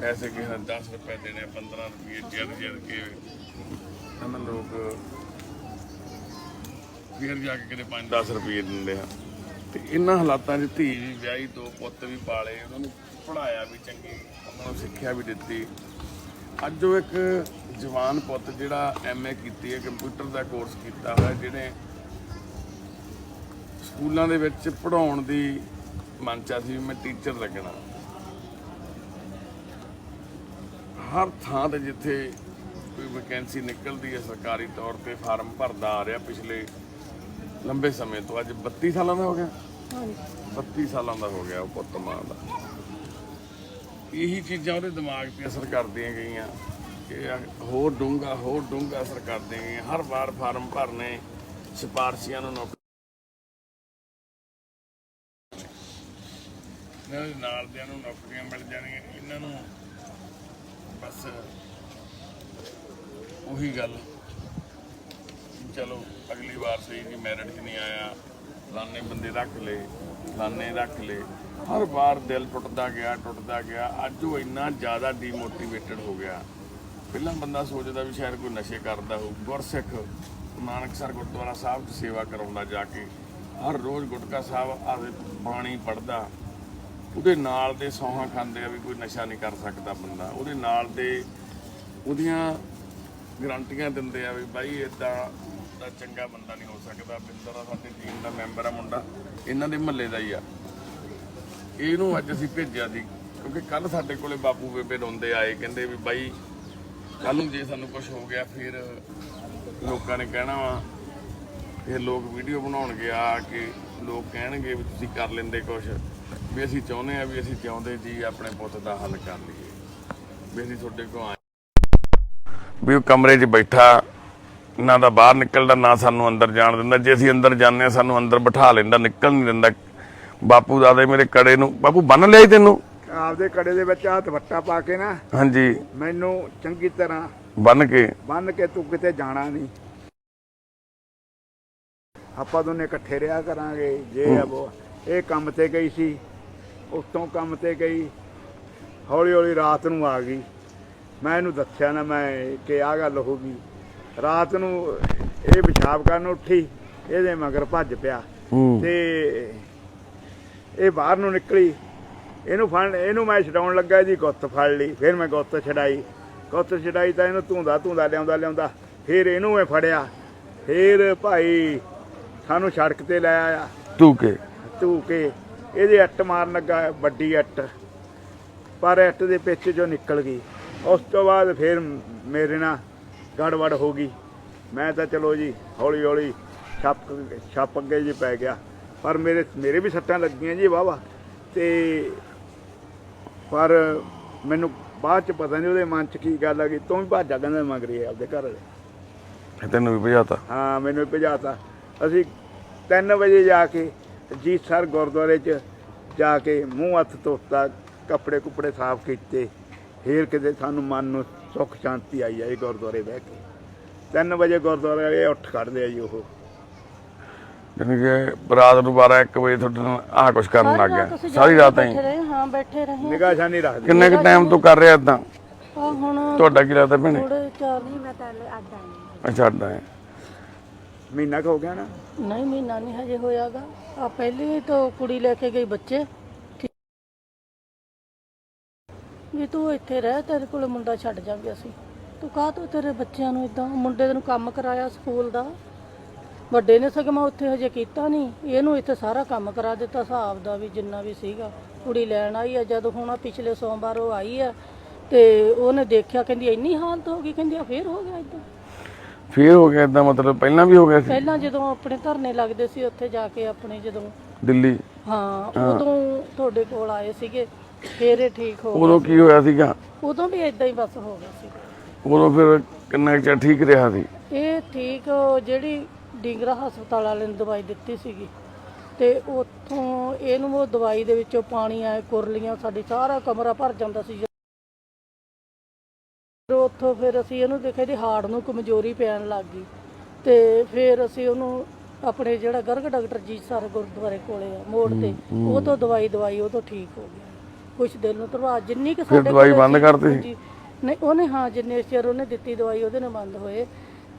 ਐਸੇ ਕਿ 10 ਰੁਪਏ ਦੇਣੇ 15 ਰੁਪਏ ਜਿੱਦ ਕੇ ਇਹਨਾਂ ਲੋਕ ਫਿਰ ਜਾ ਕੇ ਕਿਤੇ 5-10 ਰੁਪਏ ਦਿੰਦੇ ਆ ਤੇ ਇਹਨਾਂ ਹਾਲਾਤਾਂ 'ਚ ਧੀ ਵੀ ਵਿਆਹੀ ਦੋ ਪੁੱਤ ਵੀ ਪਾਲੇ ਉਹਨਾਂ ਨੂੰ ਪੜ੍ਹਾਇਆ ਵੀ ਚੰਗੀ ਉਹਨਾਂ ਨੂੰ ਸਿੱਖਿਆ ਵੀ ਦਿੱਤੀ ਅੱਜ ਉਹ ਇੱਕ ਜਵਾਨ ਪੁੱਤ ਜਿਹੜਾ MA ਕੀਤੀ ਹੈ ਕੰਪਿਊਟਰ ਦਾ ਕੋਰਸ ਕੀਤਾ ਹੋਇਆ ਜਿਹੜੇ ਸਕੂਲਾਂ ਦੇ ਵਿੱਚ ਪੜ੍ਹਾਉਣ ਦੀ ਮਨ ਚ ਸੀ ਮੈਂ ਟੀਚਰ ਲੱਗਣਾ ਹਰ ਥਾਂ ਤੇ ਜਿੱਥੇ ਕੋਈ ਵੈਕੈਂਸੀ ਨਿਕਲਦੀ ਹੈ ਸਰਕਾਰੀ ਤੌਰ ਤੇ ਫਾਰਮ ਭਰਦਾ ਆ ਰਿਹਾ ਪਿਛਲੇ ਲੰਬੇ ਸਮੇਂ ਤੋਂ ਅੱਜ 32 ਸਾਲਾਂ ਦਾ ਹੋ ਗਿਆ 32 ਸਾਲਾਂ ਦਾ ਹੋ ਗਿਆ ਉਹ ਪੁੱਤ ਮਾਂ ਦਾ ਇਹੀ ਚੀਜ਼ਾਂ ਉਹਦੇ ਦਿਮਾਗ ਤੇ ਅਸਰ ਕਰਦੀਆਂ ਗਈਆਂ ਕਿ ਹੋਰ ਡੂੰਘਾ ਅਸਰ ਕਰਦੀਆਂ ਗਈਆਂ ਹਰ ਵਾਰ ਫਾਰਮ ਭਰਨੇ ਸਿਫਾਰਸ਼ੀਆਂ ਨੂੰ ਨੌਕਰੀ ਇਹਨਾਂ ਦੇ ਨਾਲ ਦਿਆਂ ਨੂੰ ਨੌਕਰੀਆਂ ਮਿਲ ਜਾਣਗੀਆਂ ਇਹਨਾਂ ਨੂੰ ਬਸ ਉਹੀ ਗੱਲ ਚਲੋ ਅਗਲੀ ਵਾਰ ਸਹੀ ਜੀ ਮੈਰਿਟ 'ਚ ਨਹੀਂ ਆਇਆ ਫਲਾਣੇ ਬੰਦੇ ਰੱਖ ਲਏ ਹਰ ਵਾਰ ਦਿਲ ਟੁੱਟਦਾ ਗਿਆ ਅੱਜ ਉਹ ਇੰਨਾ ਜ਼ਿਆਦਾ ਡੀਮੋਟੀਵੇਟਡ ਹੋ ਗਿਆ ਪਹਿਲਾਂ ਬੰਦਾ ਸੋਚਦਾ ਵੀ ਸ਼ਾਇਦ ਕੋਈ ਨਸ਼ੇ ਕਰਦਾ ਹੋਊ ਗੁਰਸਿੱਖ ਨਾਨਕਸਰ ਗੁਰਦੁਆਰਾ ਸਾਹਿਬ 'ਚ ਸੇਵਾ ਕਰਾਉਂਦਾ ਜਾ ਕੇ ਹਰ ਰੋਜ਼ ਗੁਟਕਾ ਸਾਹਿਬ ਆਦੇ ਬਾਣੀ ਪੜ੍ਹਦਾ ਉਹਦੇ ਨਾਲ ਦੇ ਸੌਹਾਂ ਖਾਂਦੇ ਆ ਵੀ ਕੋਈ ਨਸ਼ਾ ਨਹੀਂ ਕਰ ਸਕਦਾ ਬੰਦਾ ਉਹਦੇ ਨਾਲ ਦੇ ਉਹਦੀਆਂ ਗਰੰਟੀਆਂ ਦਿੰਦੇ ਆ ਵੀ ਬਾਈ ਇਦਾਂ ਦਾ ਚੰਗਾ ਬੰਦਾ ਨਹੀਂ ਹੋ ਸਕਦਾ ਬਿੰਦਰ ਆ ਸਾਡੀ ਟੀਮ ਦਾ ਮੈਂਬਰ ਆ ਮੁੰਡਾ ਇਹਨਾਂ ਦੇ ਮਹੱਲੇ ਦਾ ਹੀ ਆ ਇਹਨੂੰ ਅੱਜ ਅਸੀਂ ਭੇਜਿਆ ਸੀ ਕਿਉਂਕਿ ਕੱਲ ਸਾਡੇ ਕੋਲੇ ਬਾਪੂ ਬੇਬੇ ਰੋਂਦੇ ਆਏ ਕਹਿੰਦੇ ਵੀ ਬਾਈ ਕੱਲ ਨੂੰ ਜੇ ਸਾਨੂੰ ਕੁਝ ਹੋ ਗਿਆ ਫਿਰ ਲੋਕਾਂ ਨੇ ਕਹਿਣਾ ਵਾ ਫਿਰ ਲੋਕ ਵੀਡੀਓ ਬਣਾਉਣਗੇ ਆ ਕੇ ਲੋਕ ਕਹਿਣਗੇ ਵੀ ਤੁਸੀਂ ਕਰ ਲੈਂਦੇ ਕੁਝ ਵੀ ਅਸੀਂ ਚਾਹੁੰਦੇ ਆ ਵੀ ਅਸੀਂ ਚਾਹੁੰਦੇ ਜੀ ਆਪਣੇ ਪੁੱਤ ਦਾ ਹੱਲ ਕਰ ਲਈਏ ਵੀ ਅਸੀਂ ਤੁਹਾਡੇ ਕੋਲ ਆਏ ਵੀ ਉਹ ਕਮਰੇ 'ਚ ਬੈਠਾ ਨਾ ਤਾਂ ਬਾਹਰ ਨਿਕਲਦਾ ਨਾ ਸਾਨੂੰ ਅੰਦਰ ਜਾਣ ਦਿੰਦਾ ਜੇ ਅਸੀਂ ਅੰਦਰ ਜਾਂਦੇ ਹਾਂ ਸਾਨੂੰ ਅੰਦਰ ਬਿਠਾ ਲੈਂਦਾ ਨਿਕਲ ਨਹੀਂ ਦਿੰਦਾ ਬਾਪੂ ਦਾਦੇ ਮੇਰੇ ਕੜੇ ਨੂੰ ਬਾਪੂ ਬੰਨ ਲਿਆ ਤੈਨੂੰ ਆਪਦੇ ਕੜੇ ਦੇ ਵਿੱਚ ਹੱਥ ਵੱਟਾ ਪਾ ਕੇ ਨਾ ਹਾਂਜੀ ਮੈਨੂੰ ਚੰਗੀ ਤਰ੍ਹਾਂ ਬੰਨ ਕੇ ਤੂੰ ਕਿਤੇ ਜਾਣਾ ਨਹੀਂ ਆਪਾਂ ਦੋਨੇ ਇਕੱਠੇ ਰਿਹਾ ਕਰਾਂਗੇ ਜੇ ਇਹ ਕੰਮ ਤੇ ਗਈ ਸੀ ਉੱਤੋਂ ਕੰਮ ਤੇ ਗਈ ਹੌਲੀ ਰਾਤ ਨੂੰ ਆ ਗਈ ਮੈਂ ਇਹਨੂੰ ਦੱਸਿਆ ਨਾ ਮੈਂ ਕਿ ਆਹ ਗੱਲ ਹੋ ਗਈ ਰਾਤ ਨੂੰ ਇਹ ਪਿਸ਼ਾਬ ਕਰਨ ਉੱਠੀ ਇਹਦੇ ਮਗਰ ਭੱਜ ਪਿਆ ਤੇ ਇਹ ਬਾਹਰ ਨੂੰ ਨਿਕਲੀ ਇਹਨੂੰ ਮੈਂ ਛਡਾਉਣ ਲੱਗਾ ਇਹਦੀ ਗੁੱਤ ਫੜ ਲਈ ਫਿਰ ਮੈਂ ਗੁੱਤ ਛਡਾਈ ਤਾਂ ਇਹਨੂੰ ਧੂੰਦਾ ਲਿਆਉਂਦਾ ਫਿਰ ਇਹਨੂੰ ਮੈਂ ਫੜਿਆ ਫਿਰ ਭਾਈ ਸਾਨੂੰ ਸੜਕ ਤੇ ਲੈ ਆਇਆ ਧੂ ਕੇ ਇਹਦੇ ਅੱਟ ਮਾਰਨ ਲੱਗਾ ਵੱਡੀ ਅੱਟ ਪਰ ਅੱਟ ਦੇ ਪਿੱਛੇ ਚੋਂ ਨਿਕਲ ਗਈ ਉਸ ਤੋਂ ਬਾਅਦ ਫਿਰ ਮੇਰੇ ਨਾਲ ਗੜਬੜ ਹੋ ਗਈ। ਮੈਂ ਤਾਂ ਚਲੋ ਜੀ ਹੌਲੀ ਹੌਲੀ ਛੱਪ ਅੱਗੇ ਜੀ ਪੈ ਗਿਆ, ਪਰ ਮੇਰੇ ਵੀ ਸੱਟਾਂ ਲੱਗੀਆਂ ਜੀ ਵਾਹਵਾ। ਤੇ ਪਰ ਮੈਨੂੰ ਬਾਅਦ ਚ ਪਤਾ ਨਹੀਂ ਉਹਦੇ ਮਨ ਚ ਕੀ ਗੱਲ ਆ ਗਈ, ਤੂੰ ਵੀ ਭਾਜਾ ਕਹਿੰਦਾ ਮਗਰੀ ਆਪਦੇ ਘਰ ਵਾਲੇ। ਤੈਨੂੰ ਵੀ ਭਜਾਤਾ? ਹਾਂ, ਮੈਨੂੰ ਵੀ ਭਜਾਤਾ। ਅਸੀਂ 3 ਵਜੇ ਜਾ ਕੇ ਜੀਤ ਸਰ ਗੁਰਦੁਆਰੇ 'ਚ ਜਾ ਕੇ ਮੂੰਹ ਹੱਥ ਧੋਤਾ, ਕੱਪੜੇ ਕੁੱਪੜੇ ਸਾਫ਼ ਕੀਤੇ, ਫੇਰ ਕਿਤੇ ਸਾਨੂੰ ਮਨ ਨੂੰ ਸੁੱਖ ਸ਼ਾਂਤੀ ਆਈ ਆ ਜੀ ਗੁਰਦੁਆਰੇ ਬਹਿ ਕੇ। 3 ਵਜੇ ਗੁਰਦੁਆਰੇ ਵਾਲੇ ਉੱਠ ਖੜਦੇ ਆ ਜੀ ਉਹ। ਜਾਣੀ ਕਿ ਰਾਤ ਨੂੰ 12-1 ਵਜੇ ਤੁਹਾਡੇ ਨਾਲ ਆਹ ਕੁਛ ਕਰਨ ਲੱਗ ਗਿਆ? ਸਾਰੀ ਰਾਤ ਹੀ ਹਾਂ ਬੈਠੇ ਰਹੇ। ਨਿਗਾਹ ਛਾਂ ਨਹੀਂ ਰੱਖਦੇ। ਕਿੰਨੇ ਕੁ ਟਾਈਮ ਤੋਂ ਕਰ ਰਿਹਾ ਇਦਾਂ? ਹੁਣ ਤੁਹਾਡਾ ਕੀ ਲੱਗਦਾ ਭੈਣੇ? ਥੋੜੇ 4 ਮੈਂ ਤਾਂ ਅੱਡ ਆਈ ਅੱਛਾ, ਅੱਡਾ ਹੈ। ਮਹੀਨਾ ਕੁ ਹੋ ਗਿਆ ਨਾ? ਨਹੀਂ, ਮਹੀਨਾ ਨਹੀਂ ਹਜੇ ਹੋਇਆਗਾ। ਆ ਪਹਿਲੀ ਤੋਂ ਕੁੜੀ ਲੈ ਕੇ ਗਈ ਬੱਚੇ, ਵੀ ਤੂੰ ਇੱਥੇ ਰਹਿ, ਤੇਰੇ ਕੋਲ ਮੁੰਡਾ ਛੱਡ ਜਾਵਾਂਗੇ ਅਸੀਂ। ਤੂੰ ਕਾਹ ਤੋਂ ਤੇਰੇ ਬੱਚਿਆਂ ਨੂੰ ਇਦਾਂ? ਮੁੰਡੇ ਨੂੰ ਕੰਮ ਕਰਾਇਆ ਸਕੂਲ ਦਾ, ਵੱਡੇ ਨੇ ਸਗੋਂ ਉੱਥੇ ਹਜੇ ਕੀਤਾ ਨਹੀਂ, ਇਹਨੂੰ ਇੱਥੇ ਸਾਰਾ ਕੰਮ ਕਰਾ ਦਿੱਤਾ ਹਿਸਾਬ ਦਾ ਵੀ ਜਿੰਨਾ ਵੀ ਸੀਗਾ। ਕੁੜੀ ਲੈਣ ਆਈ ਆ, ਜਦੋਂ ਹੁਣ ਪਿਛਲੇ ਸੋਮਵਾਰ ਉਹ ਆਈ ਆ ਤੇ ਉਹਨੇ ਦੇਖਿਆ, ਕਹਿੰਦੀ ਇੰਨੀ ਹਾਲਤ ਹੋ ਗਈ, ਕਹਿੰਦੀ ਆ ਫੇਰ ਹੋ ਗਿਆ ਇਦਾਂ। ਫੇਰ ਹੋ ਗਿਆ ਇਦਾਂ? ਮਤਲਬ ਪਹਿਲਾਂ ਵੀ ਹੋ ਗਿਆ ਸੀ? ਪਹਿਲਾਂ ਜਦੋਂ ਆਪਣੇ ਧਰਨੇ ਲੱਗਦੇ ਸੀ ਉੱਥੇ ਜਾ ਕੇ ਆਪਣੇ, ਜਦੋਂ ਦਿੱਲੀ? ਹਾਂ, ਉਦੋਂ ਤੁਹਾਡੇ ਕੋਲ ਆਏ ਸੀਗੇ, ਫੇਰ ਇਹ ਠੀਕ ਹੋ ਉਦੋਂ ਕੀ ਹੋਇਆ ਸੀਗਾ? ਉਦੋਂ ਵੀ ਇਦਾਂ ਹੀ ਬਸ ਹੋ ਗਿਆ ਸੀ। ਉਦੋਂ ਫਿਰ ਕਿੰਨਾ ਕੁ ਚਿਰ ਠੀਕ ਰਿਹਾ ਸੀ? ਇਹ ਠੀਕ, ਜਿਹੜੀ ਡਿੰਗਰਾ ਹਸਪਤਾਲ ਵਾਲੇ ਨੇ ਦਵਾਈ ਦਿੱਤੀ ਸੀਗੀ, ਤੇ ਉੱਥੋਂ ਇਹਨੂੰ ਉਹ ਦਵਾਈ ਦੇ ਵਿੱਚੋਂ ਪਾਣੀ ਆਏ, ਕੁਰਲੀਆਂ, ਸਾਡੇ ਸਾਰਾ ਕਮਰਾ ਭਰ ਜਾਂਦਾ ਸੀ। ਉੱਥੋਂ ਫਿਰ ਅਸੀਂ ਇਹਨੂੰ ਦੇਖਿਆ ਇਹਦੀ ਹਾਰਟ ਨੂੰ ਕਮਜ਼ੋਰੀ ਪੈਣ ਲੱਗ ਗਈ, ਤੇ ਫਿਰ ਅਸੀਂ ਉਹਨੂੰ ਆਪਣੇ ਜਿਹੜਾ ਗਰਗ ਡਾਕਟਰ ਜੀਤ ਸਰ ਗੁਰਦੁਆਰੇ ਕੋਲੇ ਆ ਮੋੜ ਤੇ, ਉਹ ਤੋਂ ਦਵਾਈ ਉਹ ਤੋਂ ਠੀਕ ਹੋ ਗਿਆ। ਕੁਛ ਦਿਨ ਨੂੰ ਤਰਵਾ ਜਿੰਨੀ ਕਿ ਸਾਡੇ ਦਵਾਈ ਬੰਦ ਕਰਤੀ ਸੀ? ਨਹੀਂ, ਉਹਨੇ ਹਾਂ ਜਿੰਨੇ ਚਿਰ ਉਹਨੇ ਦਿੱਤੀ ਦਵਾਈ ਉਹਦੇ ਨਾਲ ਬੰਦ ਹੋਏ,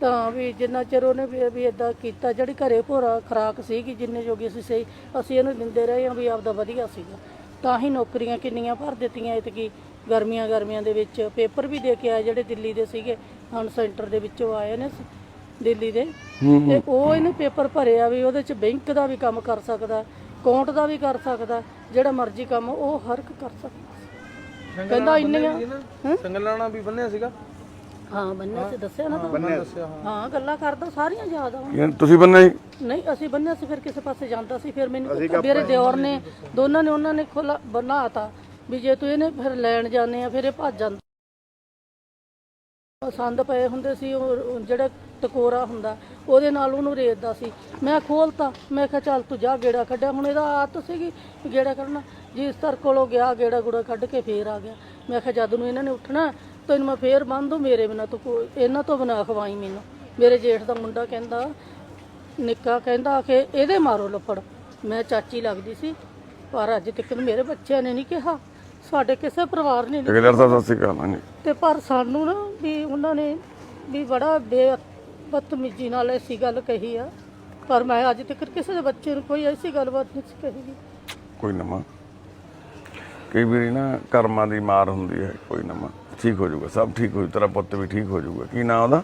ਤਾਂ ਵੀ ਜਿੰਨਾ ਚਿਰ ਉਹਨੇ ਵੀ ਇਦਾਂ ਕੀਤਾ, ਜਿਹੜੀ ਘਰੇ ਭੋਰਾ ਖੁਰਾਕ ਸੀਗੀ ਜਿੰਨੇ ਜੋਗੀ ਅਸੀਂ ਸਹੀ ਅਸੀਂ ਇਹਨੂੰ ਦਿੰਦੇ ਰਹੇ ਹਾਂ, ਵੀ ਆਪਦਾ ਵਧੀਆ ਸੀਗਾ। ਤਾਂ ਹੀ ਨੌਕਰੀਆਂ ਕਿੰਨੀਆਂ ਭਰ ਦਿੱਤੀਆਂ ਇਤਕੀ ਗਰਮੀਆਂ ਦੇ ਵਿੱਚ। ਪੇਪਰ ਵੀ ਦੇ ਕੇ ਆਏ ਜਿਹੜੇ ਦਿੱਲੀ ਦੇ ਸੀਗੇ, ਹੁਣ ਸੈਂਟਰ ਦੇ ਵਿੱਚੋਂ ਆਏ ਨੇ ਦਿੱਲੀ ਦੇ, ਤੇ ਉਹ ਇਹਨੇ ਪੇਪਰ ਭਰਿਆ ਵੀ ਉਹਦੇ 'ਚ ਬੈਂਕ ਦਾ ਵੀ ਕੰਮ ਕਰ ਸਕਦਾ, ਅਕਾਊਂਟ ਦਾ ਵੀ ਕਰ ਸਕਦਾ, ਜਿਹੜਾ ਮਰਜ਼ੀ ਕੰਮ ਉਹ ਹਰ ਇੱਕ ਕਰ ਸਕਦਾ। ਕਹਿੰਦਾ ਇੰਨੀਆਂ ਸੰਗਲਾਣਾ ਵੀ ਬੰਨਿਆ ਸੀਗਾ? ਹਾਂ ਬੰਨਿਆ ਸੀ, ਦੱਸਿਆ ਨਾ ਤੁਹਾਨੂੰ। ਹਾਂ, ਗੱਲਾਂ ਕਰਦਾ ਸਾਰੀਆਂ ਯਾਦ ਆ। ਤੁਸੀਂ ਬੰਨਿਆ ਸੀ? ਨਹੀਂ, ਅਸੀਂ ਬੰਨਿਆ ਸੀ, ਫਿਰ ਕਿਸੇ ਪਾਸੇ ਜਾਂਦਾ ਸੀ, ਫਿਰ ਮੈਨੂੰ ਮੇਰੇ ਦਿਓਰ ਨੇ ਦੋਨਾਂ ਨੇ ਉਹਨਾਂ ਨੇ ਖੋਲਾ ਬਣਾਤਾ ਵੀ ਜੇ ਤੂੰ ਇਹਨੇ ਫਿਰ ਲੈਣ ਜਾਂਦੇ ਆ ਫਿਰ ਇਹ ਭੱਜ ਜਾਂਦਾ। ਸੰਦ ਪਏ ਹੁੰਦੇ ਸੀ, ਉਹ ਜਿਹੜਾ ਟਕੋਰਾ ਹੁੰਦਾ ਉਹਦੇ ਨਾਲ ਉਹਨੂੰ ਰੇਤਦਾ ਸੀ। ਮੈਂ ਖੋਲਤਾ, ਮੈਂ ਕਿਹਾ ਚੱਲ ਤੂੰ ਜਾ ਗੇੜਾ ਕੱਢਿਆ। ਹੁਣ ਇਹਦਾ ਆਦਤ ਸੀਗੀ ਗੇੜਾ ਕੱਢਣਾ, ਜਿਸ ਤਰ ਕੋਲੋਂ ਗਿਆ ਗੇੜਾ ਗੁੜਾ ਕੱਢ ਕੇ ਫੇਰ ਆ ਗਿਆ। ਮੈਂ ਕਿਹਾ ਜਦ ਨੂੰ ਇਹਨਾਂ ਨੇ ਉੱਠਣਾ ਤੈਨੂੰ ਮੈਂ ਫੇਰ ਬੰਨ ਦੂੰ, ਮੇਰੇ ਬਿਨਾਂ ਤੂੰ ਇਹਨਾਂ ਤੋਂ ਬਿਨਾਂ ਖਵਾਈ ਮੈਨੂੰ। ਮੇਰੇ ਜੇਠ ਦਾ ਮੁੰਡਾ ਕਹਿੰਦਾ, ਨਿੱਕਾ ਕਹਿੰਦਾ ਕਿ ਇਹਦੇ ਮਾਰੋ ਲੱਫੜ। ਮੈਂ ਚਾਚੀ ਲੱਗਦੀ ਸੀ, ਪਰ ਅੱਜ ਤੱਕ ਮੇਰੇ ਬੱਚਿਆਂ ਨੇ ਨਹੀਂ ਕਿਹਾ, ਸਾਡੇ ਕਿਸੇ ਪਰਿਵਾਰ ਨੇ ਨਹੀਂ। ਸਤਿ ਸ਼੍ਰੀ ਅਕਾਲ। ਤੇ ਪਰ ਸਾਨੂੰ ਨਾ ਵੀ ਉਹਨਾਂ ਨੇ ਵੀ ਬੜਾ ਬਦਤਮੀਜ਼ੀ ਨਾਲ ਐਸੀ ਗੱਲ ਕਹੀ ਆ, ਪਰ ਮੈਂ ਅੱਜ ਤੱਕ ਕਿਸੇ ਦੇ ਬੱਚੇ ਨੂੰ ਕੋਈ ਐਸੀ ਗੱਲਬਾਤ ਨਹੀਂ ਕਹੀ। ਕੋਈ ਨਾ ਮਾਂ, ਕਈ ਵਾਰੀ ਨਾ ਕਰਮਾਂ ਦੀ ਮਾਰ ਹੁੰਦੀ ਹੈ। ਕੋਈ ਨਾ ਮਾਂ, ਠੀਕ ਹੋ ਜਾਊਗਾ, ਸਭ ਠੀਕ ਹੋ ਜਾਊ, ਤੇਰਾ ਪੁੱਤ ਵੀ ਠੀਕ ਹੋ ਜਾਊਗਾ। ਕੀ ਨਾਂ ਉਹਦਾ?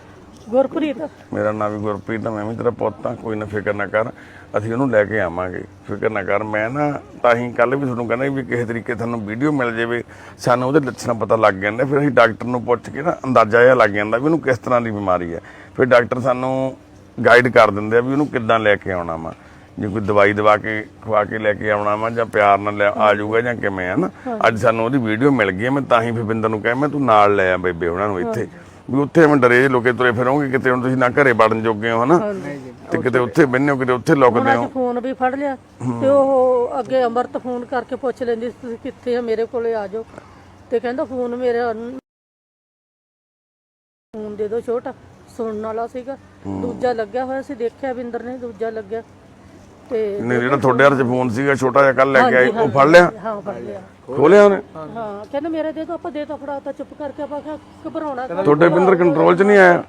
ਗੁਰਪ੍ਰੀਤ। ਮੇਰਾ ਨਾਮ ਵੀ ਗੁਰਪ੍ਰੀਤ ਆ, ਮੈਂ ਵੀ ਤੇਰਾ ਪੁੱਤ ਆ। ਕੋਈ ਨਾ ਫਿਕਰ ਨਾ ਕਰ, ਅਸੀਂ ਉਹਨੂੰ ਲੈ ਕੇ ਆਵਾਂਗੇ, ਫਿਕਰ ਨਾ ਕਰ। ਮੈਂ ਨਾ ਤਾਂ ਹੀ ਕੱਲ ਵੀ ਤੁਹਾਨੂੰ ਕਹਿੰਦਾ ਵੀ ਕਿਸੇ ਤਰੀਕੇ ਤੁਹਾਨੂੰ ਵੀਡੀਓ ਮਿਲ ਜਾਵੇ, ਸਾਨੂੰ ਉਹਦੇ ਲੱਛਣ ਪਤਾ ਲੱਗ ਜਾਂਦੇ, ਫਿਰ ਅਸੀਂ ਡਾਕਟਰ ਨੂੰ ਪੁੱਛ ਕੇ ਨਾ ਅੰਦਾਜ਼ਾ ਜਿਹਾ ਲੱਗ ਜਾਂਦਾ ਵੀ ਉਹਨੂੰ ਕਿਸ ਤਰ੍ਹਾਂ ਦੀ ਬਿਮਾਰੀ ਹੈ। ਫਿਰ ਡਾਕਟਰ ਸਾਨੂੰ ਗਾਈਡ ਕਰ ਦਿੰਦੇ ਆ ਵੀ ਉਹਨੂੰ ਕਿੱਦਾਂ ਲੈ ਕੇ ਆਉਣਾ ਵਾ, ਜੇ ਕੋਈ ਦਵਾਈ ਦਵਾ ਕੇ ਖਵਾ ਕੇ ਲੈ ਕੇ ਆਉਣਾ ਵਾ ਜਾਂ ਪਿਆਰ ਨਾਲ ਆ ਜਾਊਗਾ ਜਾਂ ਕਿਵੇਂ ਆ ਨਾ। ਅੱਜ ਸਾਨੂੰ ਉਹਦੀ ਵੀਡੀਓ ਮਿਲ ਗਈ, ਮੈਂ ਤਾਂ ਹੀ ਭਿੰਦਰ ਨੂੰ ਕਿਹਾ ਮੈਂ ਤੂੰ ਨਾਲ ਲੈ ਆ ਬੇਬੇ ਉਹਨਾਂ ਨੂੰ ਇੱਥੇ, ਵੀ ਉੱਥੇ ਮੈਂ ਡਰੇ ਲੋਕੇ ਤੁਰੇ ਫਿਰੋਂਗੇ, ਕਿਤੇ ਹੁਣ ਤੁਸੀਂ ਨਾ ਘਰੇ ਵੜਨ ਜੋਗੇ ਹੋ ਹਨਾ, ਤੇ ਕਿਤੇ ਉੱਥੇ ਬੰਨੇ ਹੋ, ਕਿਤੇ ਉੱਥੇ ਲੁਕਦੇ ਹੋ। ਫੋਨ ਵੀ ਫੜ ਲਿਆ ਤੇ ਉਹ ਅੱਗੇ ਅੰਮ੍ਰਿਤ ਫੋਨ ਕਰਕੇ ਪੁੱਛ ਲੈਂਦੀ ਤੁਸੀਂ ਕਿੱਥੇ ਆ, ਮੇਰੇ ਕੋਲੇ ਆ ਜਾਓ। ਤੇ ਕਹਿੰਦਾ ਫੋਨ ਮੇਰਾ ਫੋਨ ਦੇ ਦਿਓ, ਛੋਟਾ ਸੁਣਨ ਵਾਲਾ ਸੀਗਾ, ਦੂਜਾ ਲੱਗਿਆ ਹੋਇਆ ਸੀ, ਦੇਖਿਆ ਬਿੰਦਰ ਨੇ ਦੂਜਾ ਲੱਗਿਆ। ਤੇ ਜਿਹੜਾ ਤੁਹਾਡੇ ਹੱਥ 'ਚ ਫੋਨ ਸੀਗਾ ਛੋਟਾ ਜਿਹਾ ਕੱਲ ਲੈ ਕੇ ਆਏ, ਉਹ ਫੜ ਲਿਆ? ਹਾਂ ਫੜ ਲਿਆ। ਖੋਲਿਆ ਉਹਨੇ? ਹਾਂ, ਕਹਿੰਦੇ ਮੇਰੇ ਦੇ ਦੋ, ਆਪਾਂ ਦੇ ਤਾ ਫੜਾਤਾ, ਚੁੱਪ ਕਰਕੇ ਆਪਾਂ ਘਬਰਾਉਣਾ। ਤੁਹਾਡੇ ਬਿੰਦਰ ਕੰਟਰੋਲ 'ਚ ਨਹੀਂ ਆਇਆ?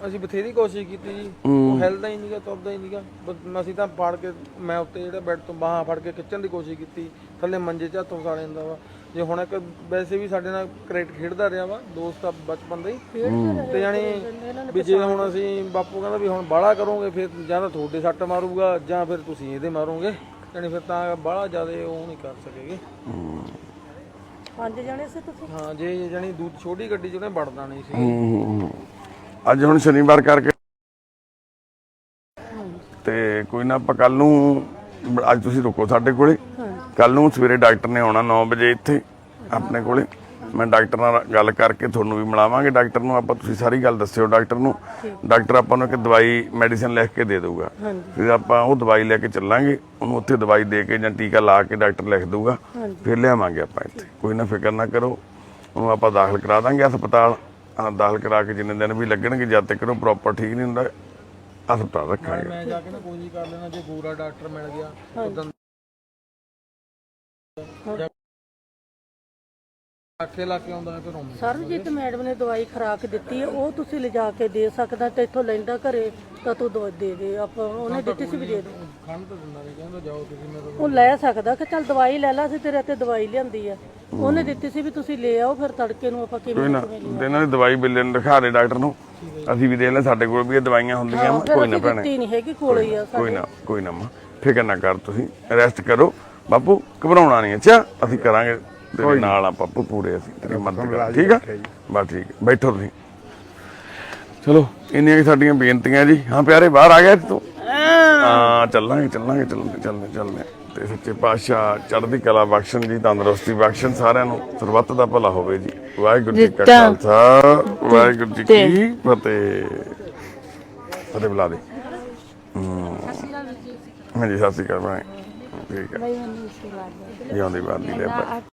ਅਸੀਂ ਬਥੇਰੀ ਕੋਸ਼ਿਸ਼ ਕੀਤੀ ਜੀ, ਉਹ ਹਿਲਦਾ ਹੀ ਨਹੀਂਗਾ, ਤੁਰਦਾ ਹੀ ਨਹੀਂਗਾ। ਅਸੀਂ ਤਾਂ ਫੜ ਕੇ, ਮੈਂ ਉੱਤੇ ਜਿਹੜਾ ਬੈੱਡ ਤੋਂ ਬਾਹਾਂ ਫੜ ਕੇ ਖਿੱਚਣ ਦੀ ਕੋਸ਼ਿਸ਼ ਕੀਤੀ, ਥੱਲੇ ਮੰਜੇ 'ਚ ਹੱਥ ਫਸਾ ਲੈਂਦਾ ਵਾ। ਜੇ ਹੁਣ ਇੱਕ ਵੈਸੇ ਵੀ ਸਾਡੇ ਨਾਲ ਕ੍ਰਿਕਟ ਖੇਡਦਾ ਰਿਹਾ ਵਾ, ਦੋਸਤ ਆ ਬਚਪਨ ਦਾ ਹੀ, ਤੇ ਜਾਣੀ ਵੀ ਜੇ ਹੁਣ ਅਸੀਂ ਬਾਪੂ ਕਹਿੰਦਾ ਵੀ ਹੁਣ ਬਾਹਲਾ ਕਰੋਗੇ ਫਿਰ ਜਾਂ ਤਾਂ ਤੁਹਾਡੇ ਸੱਟ ਮਾਰੂਗਾ ਜਾਂ ਫਿਰ ਤੁਸੀਂ ਇਹਦੇ ਮਾਰੋਗੇ, ਜਾਣੀ ਫਿਰ ਤਾਂ ਬਾਹਲਾ ਜ਼ਿਆਦਾ ਉਹ ਨਹੀਂ ਕਰ ਸਕੇਗੇ। 5 ਜਣੇ ਸੀ ਤੁਸੀਂ? ਹਾਂ ਜੇ ਜਾਨੀ ਛੋਟੀ ਗੱਡੀ 'ਚ ਉਹਨੇ ਵੜਨਾ ਨਹੀਂ ਸੀ। ਅੱਜ ਹੁਣ ਸ਼ਨੀਵਾਰ ਕਰਕੇ ਤੇ ਕੋਈ ਨਾ ਆਪਾਂ ਕੱਲ ਨੂੰ ਅੱਜ ਤੁਸੀਂ ਰੁਕੋ ਸਾਡੇ ਕੋਲੇ। ਕੱਲ ਨੂੰ ਸਵੇਰੇ ਡਾਕਟਰ ਨੇ ਆਉਣਾ 9 ਵਜੇ ਇੱਥੇ ਆਪਣੇ ਕੋਲੇ। ਮੈਂ ਡਾਕਟਰ ਨਾਲ ਗੱਲ ਕਰਕੇ ਤੁਹਾਨੂੰ ਵੀ ਮਿਲਾਵਾਂਗੇ ਡਾਕਟਰ ਨੂੰ। ਆਪਾਂ ਤੁਸੀਂ ਸਾਰੀ ਗੱਲ ਦੱਸਿਓ ਡਾਕਟਰ ਨੂੰ। ਡਾਕਟਰ ਆਪਾਂ ਨੂੰ ਇੱਕ ਦਵਾਈ ਮੈਡੀਸਿਨ ਲਿਖ ਕੇ ਦੇ ਦਊਗਾ। ਫਿਰ ਆਪਾਂ ਉਹ ਦਵਾਈ ਲੈ ਕੇ ਚੱਲਾਂਗੇ, ਉਹਨੂੰ ਉੱਥੇ ਦਵਾਈ ਦੇ ਕੇ ਜਾਂ ਟੀਕਾ ਲਾ ਕੇ ਡਾਕਟਰ ਲਿਖ ਦਊਗਾ। ਫਿਰ ਲਿਆਵਾਂਗੇ ਆਪਾਂ ਇੱਥੇ, ਕੋਈ ਨਾ ਫਿਕਰ ਨਾ ਕਰੋ। ਉਹਨੂੰ ਆਪਾਂ ਦਾਖਲ ਕਰਾ ਦਾਂਗੇ ਹਸਪਤਾਲ। ਦਾਖਲ ਕਰਾ ਕੇ ਜਿੰਨੇ ਦਿਨ ਵੀ ਲੱਗਣਗੇ ਜਦ ਤੱਕ ਉਹ ਪ੍ਰੋਪਰ ਠੀਕ ਨਹੀਂ ਹੁੰਦਾ ਹਸਪਤਾਲ ਰੱਖਾਂਗੇ। ਮੈਂ ਜਾ ਕੇ ਨਾ ਕੋਈ ਨਹੀਂ ਕਰ ਲੈਣਾ ਜੇ ਗੋਰਾ ਡਾਕਟਰ ਮਿਲ ਗਿਆ ਉਦੋਂ ਆਖੇ ਲਾ ਕੇ ਆਉਂਦਾ ਫਿਰ ਆਉਂਦਾ। ਸਰਬਜੀਤ ਮੈਡਮ ਨੇ ਦਵਾਈ ਖੁਰਾਕ ਦਿੱਤੀ ਹੈ, ਉਹ ਤੁਸੀਂ ਲਿਜਾ ਕੇ ਦੇ ਸਕਦਾ ਤੇ ਇੱਥੋਂ ਲੈਂਦਾ ਘਰੇ ਤਾਂ ਤੂੰ ਦਵਾਈ ਦੇ ਦੇ। ਆਪਾਂ ਉਹਨੇ ਦਿੱਤੀ ਸੀ ਵੀ ਦੇ ਦੇ। ਖੰਡ ਤਾਂ ਦਿੰਦਾ ਨਹੀਂ, ਕਹਿੰਦਾ ਜਾਓ ਤੁਸੀਂ ਮੇਰੇ ਉਹ ਲੈ ਸਕਦਾ ਕਿ ਚੱਲ ਦਵਾਈ ਲੈ ਲਾ, ਅਸੀਂ ਤੇਰੇ ਤੇ ਦਵਾਈ ਲਿਆਂਦੀ ਆ। ਉਹਨੇ ਦਿੱਤੀ ਸੀ ਵੀ ਤੁਸੀਂ ਲੈ ਆਓ, ਫਿਰ ਤੜਕੇ ਨੂੰ ਆਪਾਂ ਕੋਈ ਕਿਵੇਂ ਨਾ ਇਹਨਾਂ ਦੀ ਦਵਾਈ ਬਿੱਲੇ ਨੂੰ ਦਿਖਾ ਦੇ ਡਾਕਟਰ ਨੂੰ। ਅਸੀਂ ਵੀ ਦੇ ਲੈ, ਸਾਡੇ ਕੋਲ ਵੀ ਇਹ ਦਵਾਈਆਂ ਹੁੰਦੀਆਂ ਵਾ। ਕੋਈ ਨਾ ਭੈਣੇ, ਦਿੱਤੀ ਨਹੀਂ ਹੈਗੀ ਕੋਲੇ ਹੀ ਆ ਕੋਈ ਨਾ ਮਾਂ ਫਿਕਰ ਨਾ ਕਰ, ਤੁਸੀਂ ਰੈਸਟ ਕਰੋ ਬਾਪੂ, ਘਬਰਾਉਣਾ ਨਹੀਂ। ਅੱਛਾ ਅਸੀਂ ਕਰਾਂਗੇ ਤੇਰੇ ਨਾਲ ਆ ਬਾਪੂ ਪੂਰੇ, ਅਸੀਂ ਤੇਰੀ ਮਦਦ ਕਰਾਂਗੇ। ਠੀਕ ਆ ਬਸ ਠੀਕ ਹੈ, ਬੈਠੋ ਤੁਸੀਂ। ਚਲੋ ਇੰਨੀਆਂ ਸਾਡੀਆਂ ਬੇਨਤੀਆਂ ਜੀ। ਹਾਂ ਪਿਆਰੇ ਬਾਹਰ ਆ ਗਿਆ ਤੂੰ? ਹਾਂ ਚੱਲਾਂਗੇ ਤੇ ਸੱਚੇ ਪਾਤਸ਼ਾਹ ਚੜ੍ਹਦੀ ਕਲਾ ਬਖਸ਼ਣ ਜੀ, ਤੰਦਰੁਸਤੀ ਬਖਸ਼ਣ ਸਾਰਿਆਂ ਨੂੰ। ਸਰਬੱਤ ਦਾ ਭਲਾ ਹੋਵੇ ਜੀ। ਵਾਹਿਗੁਰੂ ਜੀ ਕਾ ਖਾਲਸਾ ਵਾਹਿਗੁਰੂ ਜੀ ਕੀ ਫਤਿਹ। ਫਤਿਹ ਬੁਲਾ ਦੇ। ਹਾਂਜੀ ਸਤਿ ਸ਼੍ਰੀ ਅਕਾਲ ਭਾਈ। ਠੀਕ ਹੈ ਜਿਉਂਦੀ ਬਾਦੀ ਲੈ ਭਾਈ।